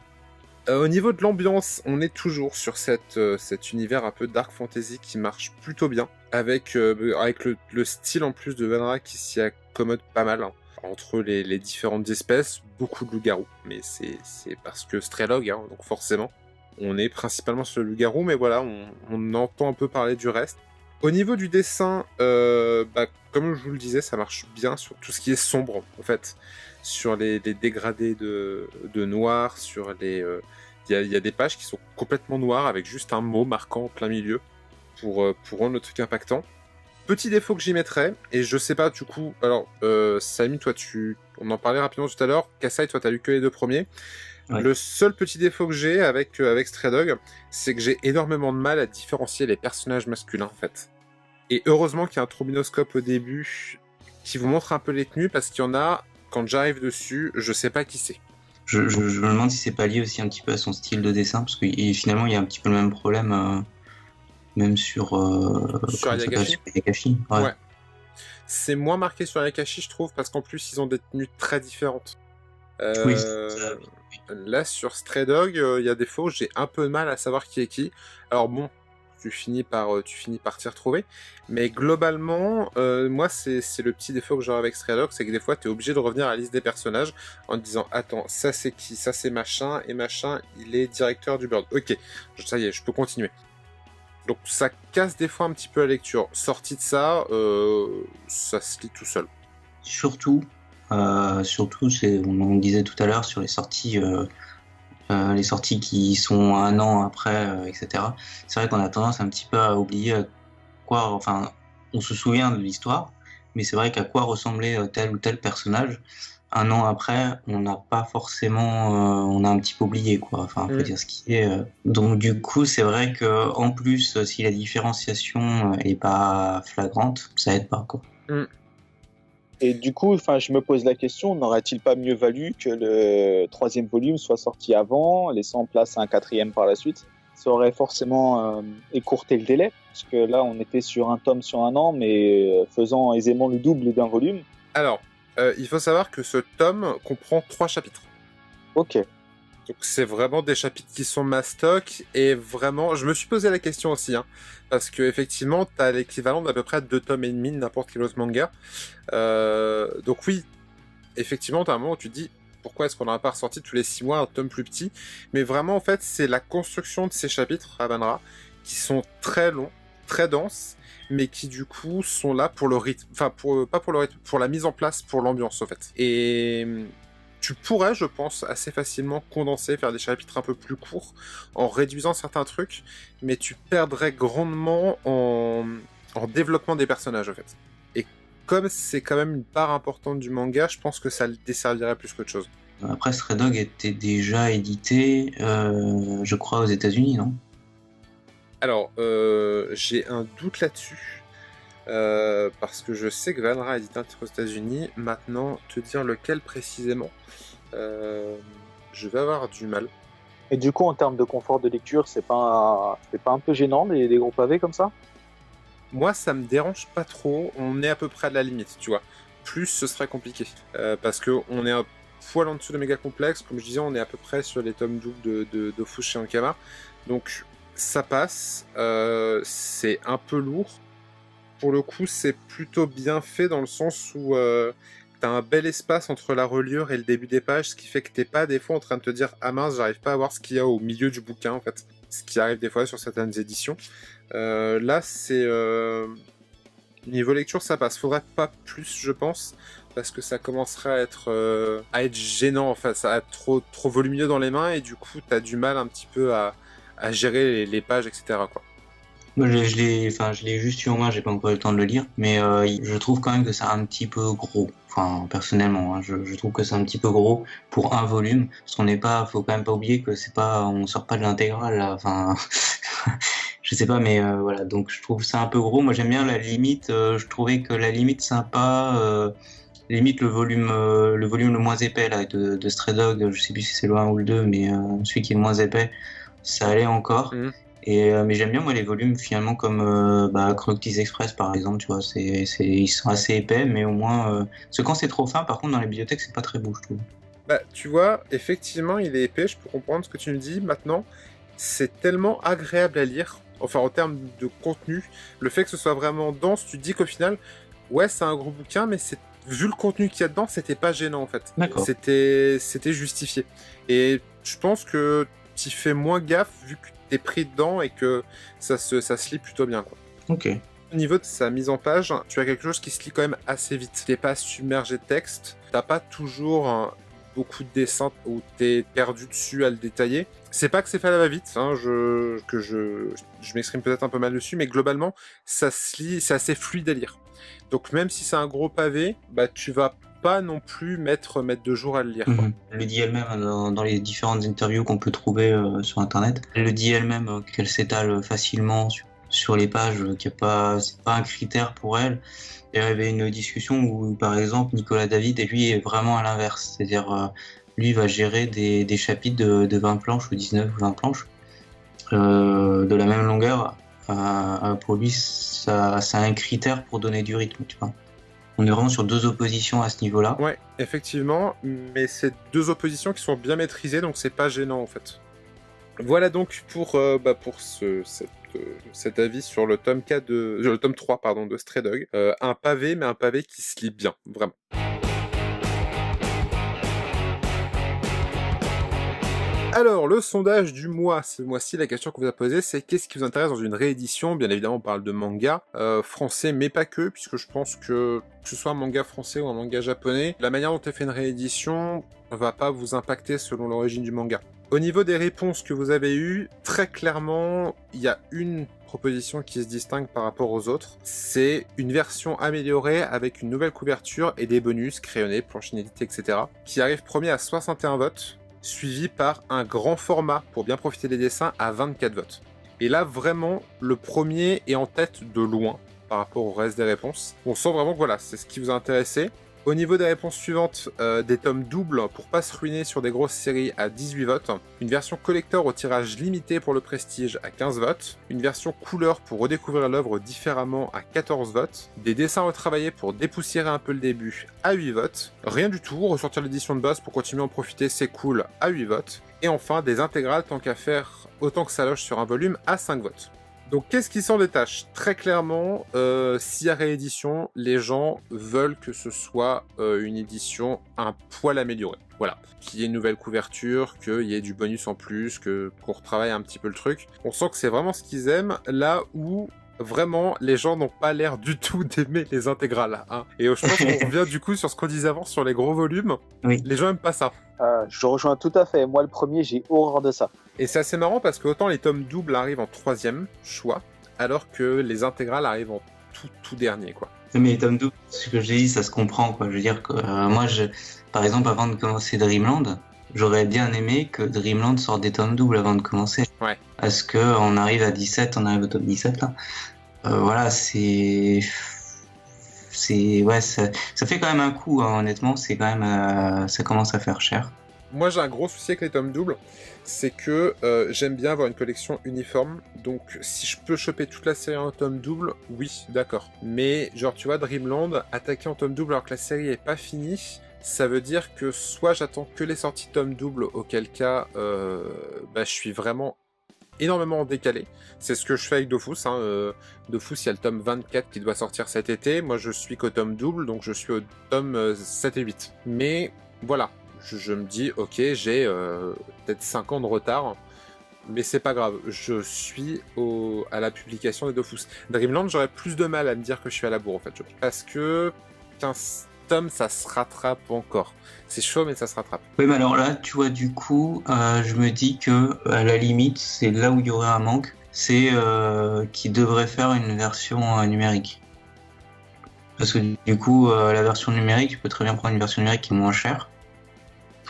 Speaker 1: Au niveau de l'ambiance, on est toujours sur cet univers un peu dark fantasy qui marche plutôt bien, avec le style en plus de Vanra qui s'y accommode pas mal. Entre les différentes espèces, beaucoup de loups-garous, mais c'est parce que Stray Dog, donc forcément, on est principalement sur le loup-garou, mais voilà, on entend un peu parler du reste. Au niveau du dessin, comme je vous le disais, ça marche bien sur tout ce qui est sombre, en fait, sur les dégradés de noir, sur les... Il y a des pages qui sont complètement noires, avec juste un mot marquant en plein milieu, pour rendre le truc impactant. Petit défaut que j'y mettrais, et je sais pas du coup, alors Samy, toi on en parlait rapidement tout à l'heure, Kasai, toi t'as lu que les 2 premiers. Ouais. Le seul petit défaut que j'ai avec Stray Dog, c'est que j'ai énormément de mal à différencier les personnages masculins en fait. Et heureusement qu'il y a un trombinoscope au début qui vous montre un peu les tenues, parce qu'il y en a, quand j'arrive dessus, je sais pas qui c'est.
Speaker 2: Je me demande si c'est pas lié aussi un petit peu à son style de dessin, parce que finalement il y a un petit peu le même problème... Même sur
Speaker 1: Ayakashi. Ouais. C'est moins marqué sur Ayakashi, je trouve, parce qu'en plus, ils ont des tenues très différentes.
Speaker 2: Oui.
Speaker 1: Là, sur Stray Dog, il y a des fois où j'ai un peu de mal à savoir qui est qui. Alors bon, tu finis par t'y retrouver. Mais globalement, moi, c'est le petit défaut que j'aurais avec Stray Dog, c'est que des fois, t'es obligé de revenir à la liste des personnages en te disant, attends, ça c'est qui ? Ça c'est machin, et machin, il est directeur du Bird. Ok, ça y est, je peux continuer. Donc ça casse des fois un petit peu la lecture. Sorti de ça, ça se lit tout seul.
Speaker 2: Surtout, on en disait tout à l'heure sur les sorties qui sont un an après, etc. C'est vrai qu'on a tendance un petit peu à oublier on se souvient de l'histoire, mais c'est vrai qu'à quoi ressemblait tel ou tel personnage. un an après, on n'a pas forcément, on a un petit peu oublié, quoi. Enfin, faut dire ce qui est. Donc du coup, c'est vrai que en plus, si la différenciation est pas flagrante, ça aide pas, quoi.
Speaker 3: Et du coup, enfin, je me pose la question, n'aurait-il pas mieux valu que le troisième volume soit sorti avant, laissant place à un quatrième par la suite? Ça aurait forcément écourté le délai, parce que là, on était sur un tome sur un an, mais faisant aisément le double d'un volume.
Speaker 1: Alors, il faut savoir que ce tome comprend 3 chapitres.
Speaker 3: Ok.
Speaker 1: Donc c'est vraiment des chapitres qui sont mastoc, et vraiment, je me suis posé la question aussi, hein, parce que effectivement, t'as l'équivalent d'à peu près 2 tomes et demi de n'importe quel autre manga. Donc oui, effectivement, t'as un moment où tu te dis, pourquoi est-ce qu'on n'aurait pas ressorti tous les 6 mois un tome plus petit? Mais vraiment, en fait, c'est la construction de ces chapitres, Ravanra, qui sont très longs, très denses, mais qui du coup sont là pour le rythme, enfin pas pour le rythme, pour la mise en place, pour l'ambiance en fait. Et tu pourrais, je pense, assez facilement condenser, faire des chapitres un peu plus courts, en réduisant certains trucs, mais tu perdrais grandement en développement des personnages en fait. Et comme c'est quand même une part importante du manga, je pense que ça le desservirait plus qu'autre chose.
Speaker 2: Après, Stray Dog était déjà édité, je crois, aux États-Unis, non?
Speaker 1: Alors, j'ai un doute là-dessus, parce que je sais que Vanra a édité un titre aux États-Unis. Maintenant, te dire lequel précisément, je vais avoir du mal.
Speaker 3: Et du coup, en termes de confort de lecture, c'est pas un peu gênant des gros pavés comme ça?
Speaker 1: Moi, ça me dérange pas trop. On est à peu près à la limite, tu vois. Plus, ce serait compliqué, parce que on est un poil en dessous de méga complexe. Comme je disais, on est à peu près sur les tomes doubles de Fushi Ankama. Donc, ça passe. C'est un peu lourd. Pour le coup, c'est plutôt bien fait dans le sens où t'as un bel espace entre la reliure et le début des pages, ce qui fait que t'es pas des fois en train de te dire « Ah mince, j'arrive pas à voir ce qu'il y a au milieu du bouquin » en fait. Ce qui arrive des fois sur certaines éditions. Là, c'est... Niveau lecture, ça passe. Faudrait pas plus, je pense, parce que ça commencerait à être gênant, en fait, à être trop volumineux dans les mains, et du coup, t'as du mal un petit peu à gérer les pages, etc., quoi.
Speaker 2: Moi, je l'ai juste eu en main, j'ai pas encore eu le temps de le lire, mais je trouve quand même que c'est un petit peu gros. Enfin, personnellement, hein, je trouve que c'est un petit peu gros pour un volume, parce qu'on n'est pas, faut quand même pas oublier que c'est pas, on sort pas de l'intégrale, là. Enfin, je sais pas, mais voilà. Donc, je trouve ça un peu gros. Moi, j'aime bien la limite. Je trouvais que la limite sympa, limite le volume le moins épais là de Stray Dog. Je sais plus si c'est le 1 ou le 2, mais celui qui est le moins épais, ça allait encore. Et mais j'aime bien moi les volumes finalement comme Chronicles Express par exemple, tu vois, ils sont assez épais, mais au moins parce que quand c'est trop fin, par contre dans les bibliothèques c'est pas très beau, je trouve.
Speaker 1: Bah, tu vois, effectivement, il est épais, je peux comprendre ce que tu me dis. Maintenant, c'est tellement agréable à lire, enfin en termes de contenu, le fait que ce soit vraiment dense, tu te dis qu'au final, ouais, c'est un gros bouquin, mais vu le contenu qu'il y a dedans, c'était pas gênant en fait.
Speaker 2: D'accord.
Speaker 1: C'était justifié. Et je pense que tu fais moins gaffe vu que t'es pris dedans et que ça se lit plutôt bien, quoi.
Speaker 2: Ok.
Speaker 1: Au niveau de sa mise en page, tu as quelque chose qui se lit quand même assez vite. T'es pas submergé de texte, t'as pas toujours beaucoup de dessins où t'es perdu dessus à le détailler. C'est pas que c'est fait à la va-vite, hein, je m'exprime peut-être un peu mal dessus, mais globalement, ça se lit, c'est assez fluide à lire. Donc même si c'est un gros pavé, bah tu vas pas non plus mettre 2 jours à le lire, quoi.
Speaker 2: Elle le dit elle-même dans les différentes interviews qu'on peut trouver sur internet. Elle le dit elle-même qu'elle s'étale facilement sur les pages, c'est pas un critère pour elle. Il y avait une discussion où, par exemple, Nicolas David, et lui, est vraiment à l'inverse. C'est-à-dire, lui va gérer des chapitres de 20 planches ou 19 ou 20 planches de la même longueur. Pour lui, ça a un critère pour donner du rythme, tu vois. On est vraiment sur 2 oppositions à ce niveau-là.
Speaker 1: Ouais, effectivement, mais c'est 2 oppositions qui sont bien maîtrisées, donc c'est pas gênant, en fait. Voilà donc pour cet avis sur le tome 4 le tome 3 pardon, de Stray Dog. Un pavé, mais un pavé qui se lit bien, vraiment. Alors, le sondage du mois, ce mois-ci, la question qu'on vous a posée, c'est qu'est-ce qui vous intéresse dans une réédition? Bien évidemment, on parle de manga français, mais pas que, puisque je pense que ce soit un manga français ou un manga japonais, la manière dont est fait une réédition va pas vous impacter selon l'origine du manga. Au niveau des réponses que vous avez eues, très clairement, il y a une proposition qui se distingue par rapport aux autres. C'est une version améliorée avec une nouvelle couverture et des bonus, crayonnés, planches inédites, etc. qui arrive premier à 61 votes, suivi par un grand format pour bien profiter des dessins à 24 votes. Et là, vraiment, le premier est en tête de loin par rapport au reste des réponses. On sent vraiment que voilà, c'est ce qui vous a intéressé. Au niveau des réponses suivantes, des tomes doubles pour pas se ruiner sur des grosses séries à 18 votes, une version collector au tirage limité pour le prestige à 15 votes, une version couleur pour redécouvrir l'œuvre différemment à 14 votes, des dessins retravaillés pour dépoussiérer un peu le début à 8 votes, rien du tout, ressortir l'édition de base pour continuer à en profiter, c'est cool, à 8 votes, et enfin des intégrales tant qu'à faire autant que ça loge sur un volume à 5 votes. Donc qu'est-ce qui s'en détache ? Très clairement, s'il y a réédition, les gens veulent que ce soit une édition un poil améliorée. Voilà, qu'il y ait une nouvelle couverture, qu'il y ait du bonus en plus, qu'on retravaille un petit peu le truc. On sent que c'est vraiment ce qu'ils aiment, là où vraiment les gens n'ont pas l'air du tout d'aimer les intégrales. Hein. Et je pense qu'on revient du coup sur ce qu'on disait avant sur les gros volumes.
Speaker 2: Oui.
Speaker 1: Les gens aiment pas ça.
Speaker 3: Je rejoins tout à fait. Moi, le premier, j'ai horreur de ça.
Speaker 1: Et c'est assez marrant parce que autant les tomes doubles arrivent en 3e choix, alors que les intégrales arrivent en tout dernier, quoi.
Speaker 2: Mais les tomes doubles, ce que j'ai dit, ça se comprend, quoi. Je veux dire que moi, par exemple, avant de commencer Dreamland, j'aurais bien aimé que Dreamland sorte des tomes doubles avant de commencer.
Speaker 1: Ouais.
Speaker 2: Parce que on arrive à 17, on arrive au tome 17, là. Voilà, ouais, ça fait quand même un coup, hein, honnêtement, c'est quand même, ça commence à faire cher.
Speaker 1: Moi, j'ai un gros souci avec les tomes doubles, c'est que j'aime bien avoir une collection uniforme, donc si je peux choper toute la série en tome double, oui, d'accord. Mais genre, tu vois, Dreamland, attaquer en tome double alors que la série est pas finie, ça veut dire que soit j'attends que les sorties tome double, auquel cas, je suis vraiment énormément en décalé. C'est ce que je fais avec Dofus. Hein. Dofus, il y a le tome 24 qui doit sortir cet été. Moi, je suis qu'au tome double, donc je suis au tome 7 et 8. Mais voilà, je me dis, ok, j'ai peut-être 5 ans de retard, mais c'est pas grave. Je suis à la publication des Dofus. Dreamland, j'aurais plus de mal à me dire que je suis à la bourre, en fait. Parce que 15 tomes, ça se rattrape encore. C'est chaud, mais ça se rattrape.
Speaker 2: Oui, mais alors là, tu vois, du coup, je me dis que, à la limite, c'est là où il y aurait un manque, c'est qu'ils devraient faire une version numérique. Parce que du coup, la version numérique, tu peux très bien prendre une version numérique qui est moins chère,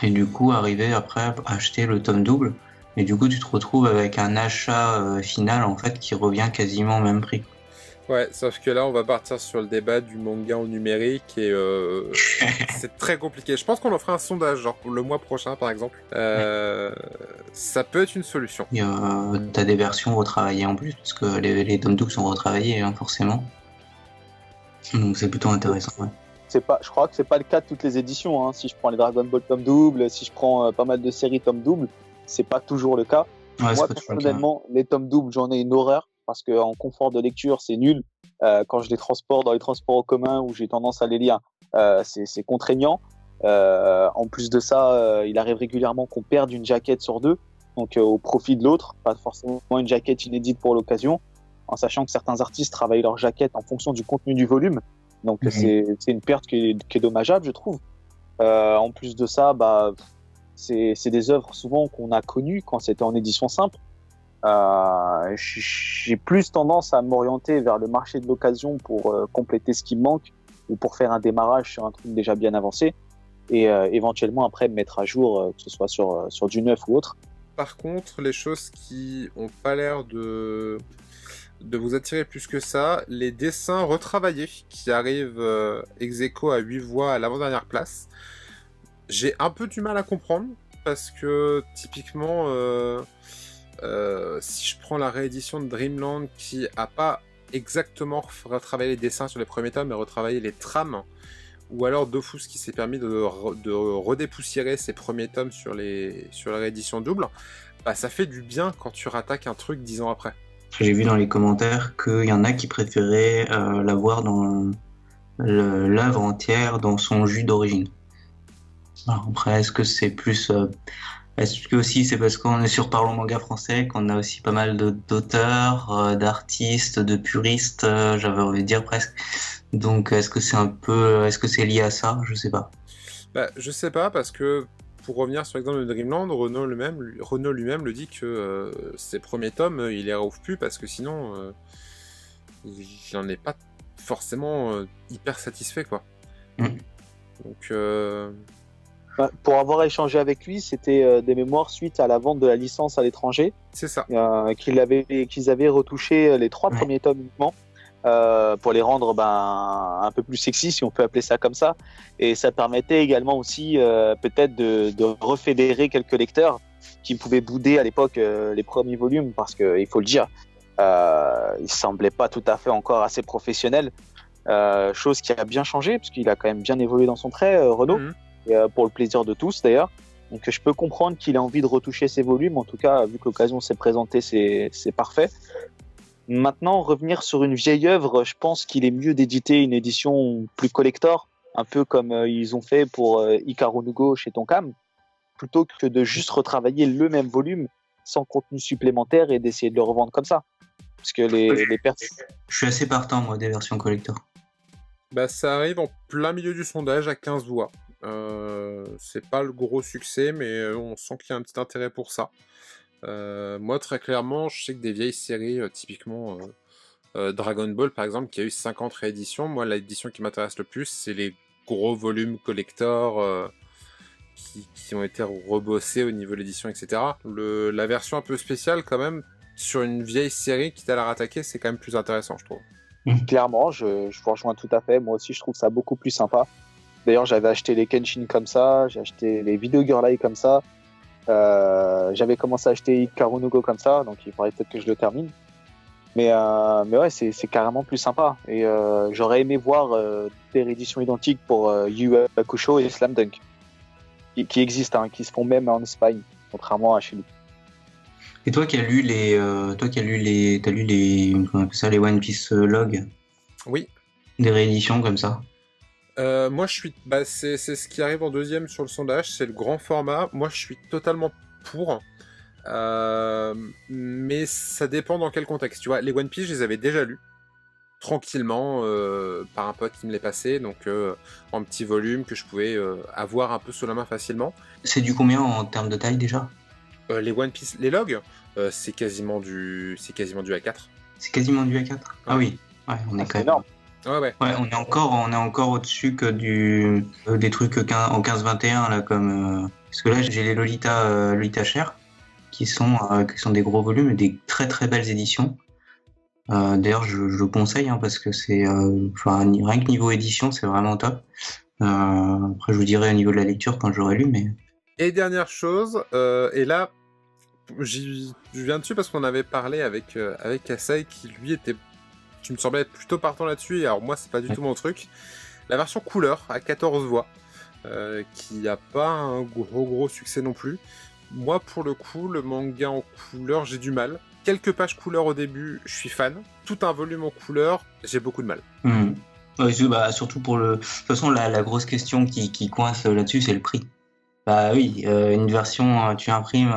Speaker 2: et du coup, arriver après à acheter le tome double, et du coup, tu te retrouves avec un achat final, en fait, qui revient quasiment au même prix.
Speaker 1: Ouais, sauf que là, on va partir sur le débat du manga en numérique et c'est très compliqué. Je pense qu'on en fera un sondage, genre pour le mois prochain, par exemple. Ça peut être une solution.
Speaker 2: T'as des versions retravaillées en plus, parce que les tomes doubles sont retravaillés, hein, forcément. Donc c'est plutôt intéressant. Ouais.
Speaker 3: Je crois que c'est pas le cas de toutes les éditions. Hein. Si je prends les Dragon Ball tome double, si je prends pas mal de séries tome double, c'est pas toujours le cas.
Speaker 2: Ouais,
Speaker 3: moi, personnellement, les tomes doubles, j'en ai une horreur. Parce qu'en confort de lecture, c'est nul. Quand je les transporte dans les transports en commun où j'ai tendance à les lire, c'est contraignant. En plus de ça, il arrive régulièrement qu'on perde une jaquette sur deux, donc au profit de l'autre, pas forcément une jaquette inédite pour l'occasion, en sachant que certains artistes travaillent leur jaquette en fonction du contenu du volume. Donc c'est une perte qui est dommageable, je trouve. En plus de ça, c'est des œuvres souvent qu'on a connues quand c'était en édition simple. J'ai plus tendance à m'orienter vers le marché de l'occasion pour compléter ce qui me manque ou pour faire un démarrage sur un truc déjà bien avancé et éventuellement après me mettre à jour, que ce soit sur du neuf ou autre.
Speaker 1: Par contre, les choses qui ont pas l'air de vous attirer plus que ça, les dessins retravaillés qui arrivent ex aequo à 8 voix à l'avant-dernière place, j'ai un peu du mal à comprendre parce que typiquement si je prends la réédition de Dreamland qui a pas exactement retravaillé les dessins sur les premiers tomes mais retravaillé les trames, ou alors Dofus qui s'est permis de redépoussiérer ses premiers tomes sur la réédition double, ça fait du bien quand tu rattaques un truc 10 ans après.
Speaker 2: J'ai vu dans les commentaires qu'il y en a qui préféraient l'avoir dans l'œuvre entière dans son jus d'origine. Alors après, est-ce que c'est plus... Est-ce que aussi c'est parce qu'on est sur Parlons Manga français qu'on a aussi pas mal d'auteurs, d'artistes, de puristes, j'avais envie de dire presque. Donc est-ce que c'est lié à ça ? Je sais pas.
Speaker 1: Je sais pas parce que pour revenir sur l'exemple de Dreamland, Renaud lui-même le dit que ses premiers tomes, il les rouvre plus parce que sinon, il n'en est pas forcément hyper satisfait, quoi. Donc,
Speaker 3: pour avoir échangé avec lui, c'était des mémoires suite à la vente de la licence à l'étranger.
Speaker 1: c'est ça.
Speaker 3: Qu'ils avaient retouché les 3 premiers tomes uniquement pour les rendre un peu plus sexy, si on peut appeler ça comme ça. Et ça permettait également aussi peut-être de refédérer quelques lecteurs qui pouvaient bouder à l'époque les premiers volumes, parce que il faut le dire, il semblait pas tout à fait encore assez professionnel. Chose qui a bien changé, parce qu'il a quand même bien évolué dans son trait, Renaud. Et, pour le plaisir de tous d'ailleurs. Donc je peux comprendre qu'il ait envie de retoucher ses volumes. En tout cas, vu que l'occasion s'est présentée, c'est parfait. Maintenant, revenir sur une vieille œuvre, je pense qu'il est mieux d'éditer une édition plus collector, un peu comme ils ont fait pour Hikaru no Go chez Tonkam, plutôt que de juste retravailler le même volume sans contenu supplémentaire et d'essayer de le revendre comme ça. Parce que les pertes...
Speaker 2: Je suis assez partant, moi, des versions collector.
Speaker 1: Bah, ça arrive en plein milieu du sondage à 15 voix. C'est pas le gros succès, mais on sent qu'il y a un petit intérêt pour ça. Moi, très clairement, je sais que des vieilles séries, typiquement Dragon Ball, par exemple, qui a eu 50 rééditions, moi, l'édition qui m'intéresse le plus, c'est les gros volumes collector qui ont été rebossés au niveau de l'édition, etc. La version un peu spéciale, quand même, sur une vieille série, quitte à la rattaquer, c'est quand même plus intéressant, je trouve.
Speaker 3: Clairement, je vous rejoins tout à fait. Moi aussi, je trouve ça beaucoup plus sympa. D'ailleurs, j'avais acheté les Kenshin comme ça, j'ai acheté les Video Girl Eye comme ça. J'avais commencé à acheter Hikaru no Go comme ça, donc il faudrait peut-être que je le termine. Mais ouais, c'est carrément plus sympa. Et j'aurais aimé voir des rééditions identiques pour Yu Yu Hakusho et Slam Dunk, qui existent, hein, qui se font même en Espagne, contrairement à chez nous.
Speaker 2: Et toi qui as lu comment on appelle ça, les One Piece log,
Speaker 1: Oui.
Speaker 2: des rééditions comme ça?
Speaker 1: Moi, c'est ce qui arrive en deuxième sur le sondage, c'est le grand format. Moi, je suis totalement pour. Mais ça dépend dans quel contexte. Tu vois, les One Piece, je les avais déjà lus tranquillement par un pote qui me les passait, donc en petit volume que je pouvais avoir un peu sous la main facilement.
Speaker 2: C'est du combien en termes de taille déjà?
Speaker 1: Les One Piece, les logs, c'est quasiment du A4.
Speaker 2: C'est quasiment du A4. Ah oui, ouais, on est quand même
Speaker 3: énorme.
Speaker 1: Ouais.
Speaker 2: Ouais, on est encore au-dessus que des trucs en 15-21 là, comme parce que là j'ai les Lolita Cher qui sont des gros volumes et des très très belles éditions. D'ailleurs, je le conseille parce que c'est rien que niveau édition, c'est vraiment top. Après, je vous dirai au niveau de la lecture quand j'aurai lu, mais.
Speaker 1: Et dernière chose, et là, je viens dessus parce qu'on avait parlé avec Asai qui me semblait être plutôt partant là-dessus, et alors moi c'est pas du tout mon truc. La version couleur à 14 voix, qui a pas un gros succès non plus. Moi pour le coup, le manga en couleur, j'ai du mal. Quelques pages couleur au début, je suis fan. Tout un volume en couleur, j'ai beaucoup de mal.
Speaker 2: Ouais, surtout pour de toute façon, la grosse question qui coince là-dessus, c'est le prix. Bah oui, une version, tu imprimes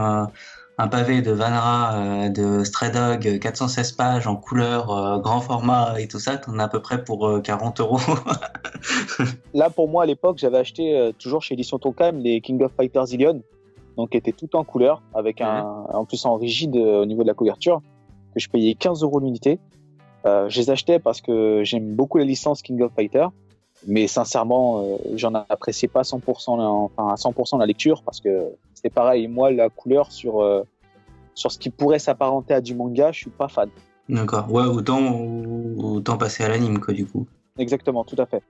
Speaker 2: un pavé de Vanra, de Stray Dog, 416 pages en couleur, grand format et tout ça, t'en as à peu près pour 40 €.
Speaker 3: Là, pour moi, à l'époque, j'avais acheté, toujours chez Édition Tonkam, les King of Fighters Zillion, donc qui étaient tout en couleur, avec en plus en rigide au niveau de la couverture, que je payais 15 € l'unité. Je les achetais parce que j'aime beaucoup la licence King of Fighters, mais sincèrement, j'en appréciais pas 100%, à 100% la lecture, parce que c'est pareil, moi, la couleur sur ce qui pourrait s'apparenter à du manga, je suis pas fan.
Speaker 2: D'accord, ouais, autant passer à l'anime, quoi, du coup.
Speaker 3: Exactement, tout à fait.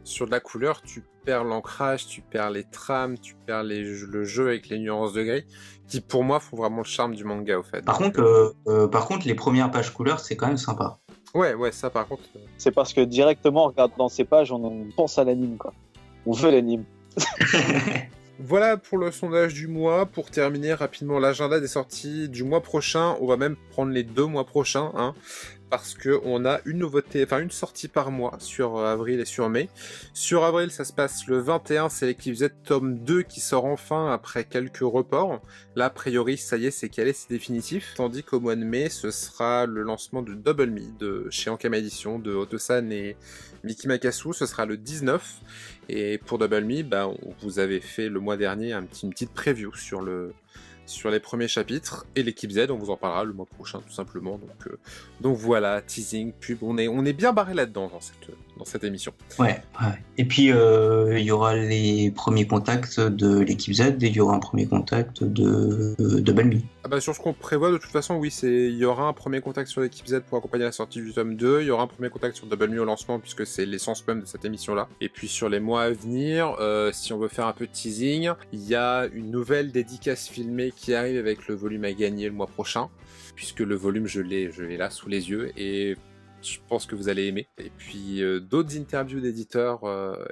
Speaker 1: Sur de la couleur, tu perds l'ancrage, tu perds les trames, tu perds le jeu avec les nuances de gris, qui pour moi font vraiment le charme du manga, au fait.
Speaker 2: Par contre, les premières pages couleur, c'est quand même sympa.
Speaker 1: Ouais, ça par contre.
Speaker 3: C'est parce que directement, en regardant ces pages, on pense à l'anime, quoi. On veut l'anime.
Speaker 1: Voilà pour le sondage du mois. Pour terminer rapidement l'agenda des sorties du mois prochain, on va même prendre les 2 mois prochains, hein. parce qu'on a une nouveauté, enfin une sortie par mois sur avril et sur mai. Sur avril, ça se passe le 21, c'est l'équipe Z tome 2 qui sort enfin après quelques reports. Là, a priori, ça y est, c'est calé, c'est définitif. Tandis qu'au mois de mai, ce sera le lancement de Double Me de chez Ankama Edition, de Otosan et Miki Makasu. Ce sera le 19. Et pour Double Me, on vous avait fait le mois dernier une petite preview sur les premiers chapitres, et l'équipe Z, on vous en parlera le mois prochain tout simplement. Donc voilà, teasing, pub, on est bien barré là-dedans dans cette émission.
Speaker 2: Ouais. Et puis il y aura les premiers contacts de l'équipe Z et il y aura un premier contact de Balmy.
Speaker 1: Sur ce qu'on prévoit de toute façon, oui, il y aura un premier contact sur l'équipe Z pour accompagner la sortie du tome 2, il y aura un premier contact sur Double Me au lancement puisque c'est l'essence même de cette émission-là. Et puis sur les mois à venir, si on veut faire un peu de teasing, il y a une nouvelle dédicace filmée qui arrive avec le volume à gagner le mois prochain, puisque le volume je l'ai là sous les yeux et je pense que vous allez aimer. Et puis d'autres interviews d'éditeurs,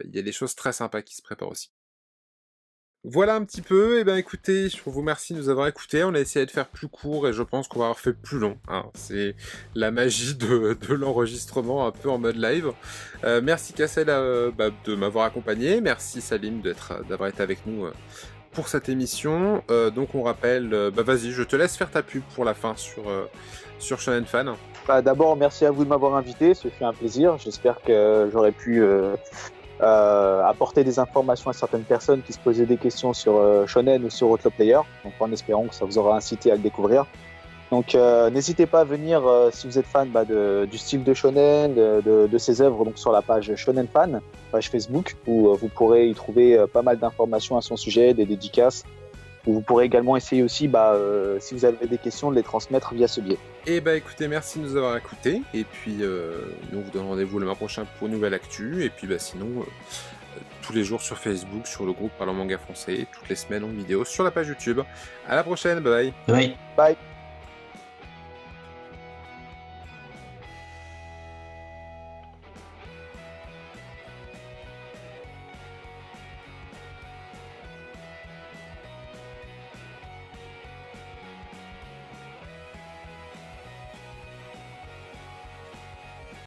Speaker 1: il y a des choses très sympas qui se préparent aussi. Voilà un petit peu, et écoutez, je vous remercie de nous avoir écoutés, on a essayé de faire plus court et je pense qu'on va avoir fait plus long, hein. C'est la magie de l'enregistrement un peu en mode live. Merci Cassel de m'avoir accompagné, merci Salim d'avoir été avec nous pour cette émission. Donc on rappelle, vas-y, je te laisse faire ta pub pour la fin sur Shonen Fan.
Speaker 3: D'abord, merci à vous de m'avoir invité, ce fut un plaisir, j'espère que j'aurais pu... apporter des informations à certaines personnes qui se posaient des questions sur Shonen ou sur Outlaw Player, donc en espérant que ça vous aura incité à le découvrir. Donc n'hésitez pas à venir si vous êtes fan du style de Shonen, de ses œuvres, donc sur la page Shonen Fan, page Facebook, où vous pourrez y trouver pas mal d'informations à son sujet, des dédicaces. Vous pourrez également essayer aussi, si vous avez des questions, de les transmettre via ce biais.
Speaker 1: Et écoutez, merci de nous avoir écoutés. Et puis, nous vous donnons rendez-vous le mois prochain pour une nouvelle actu. Et puis, sinon, tous les jours sur Facebook, sur le groupe Parlons Manga Français, toutes les semaines en vidéo sur la page YouTube. À la prochaine, bye bye.
Speaker 2: Bye.
Speaker 3: Bye.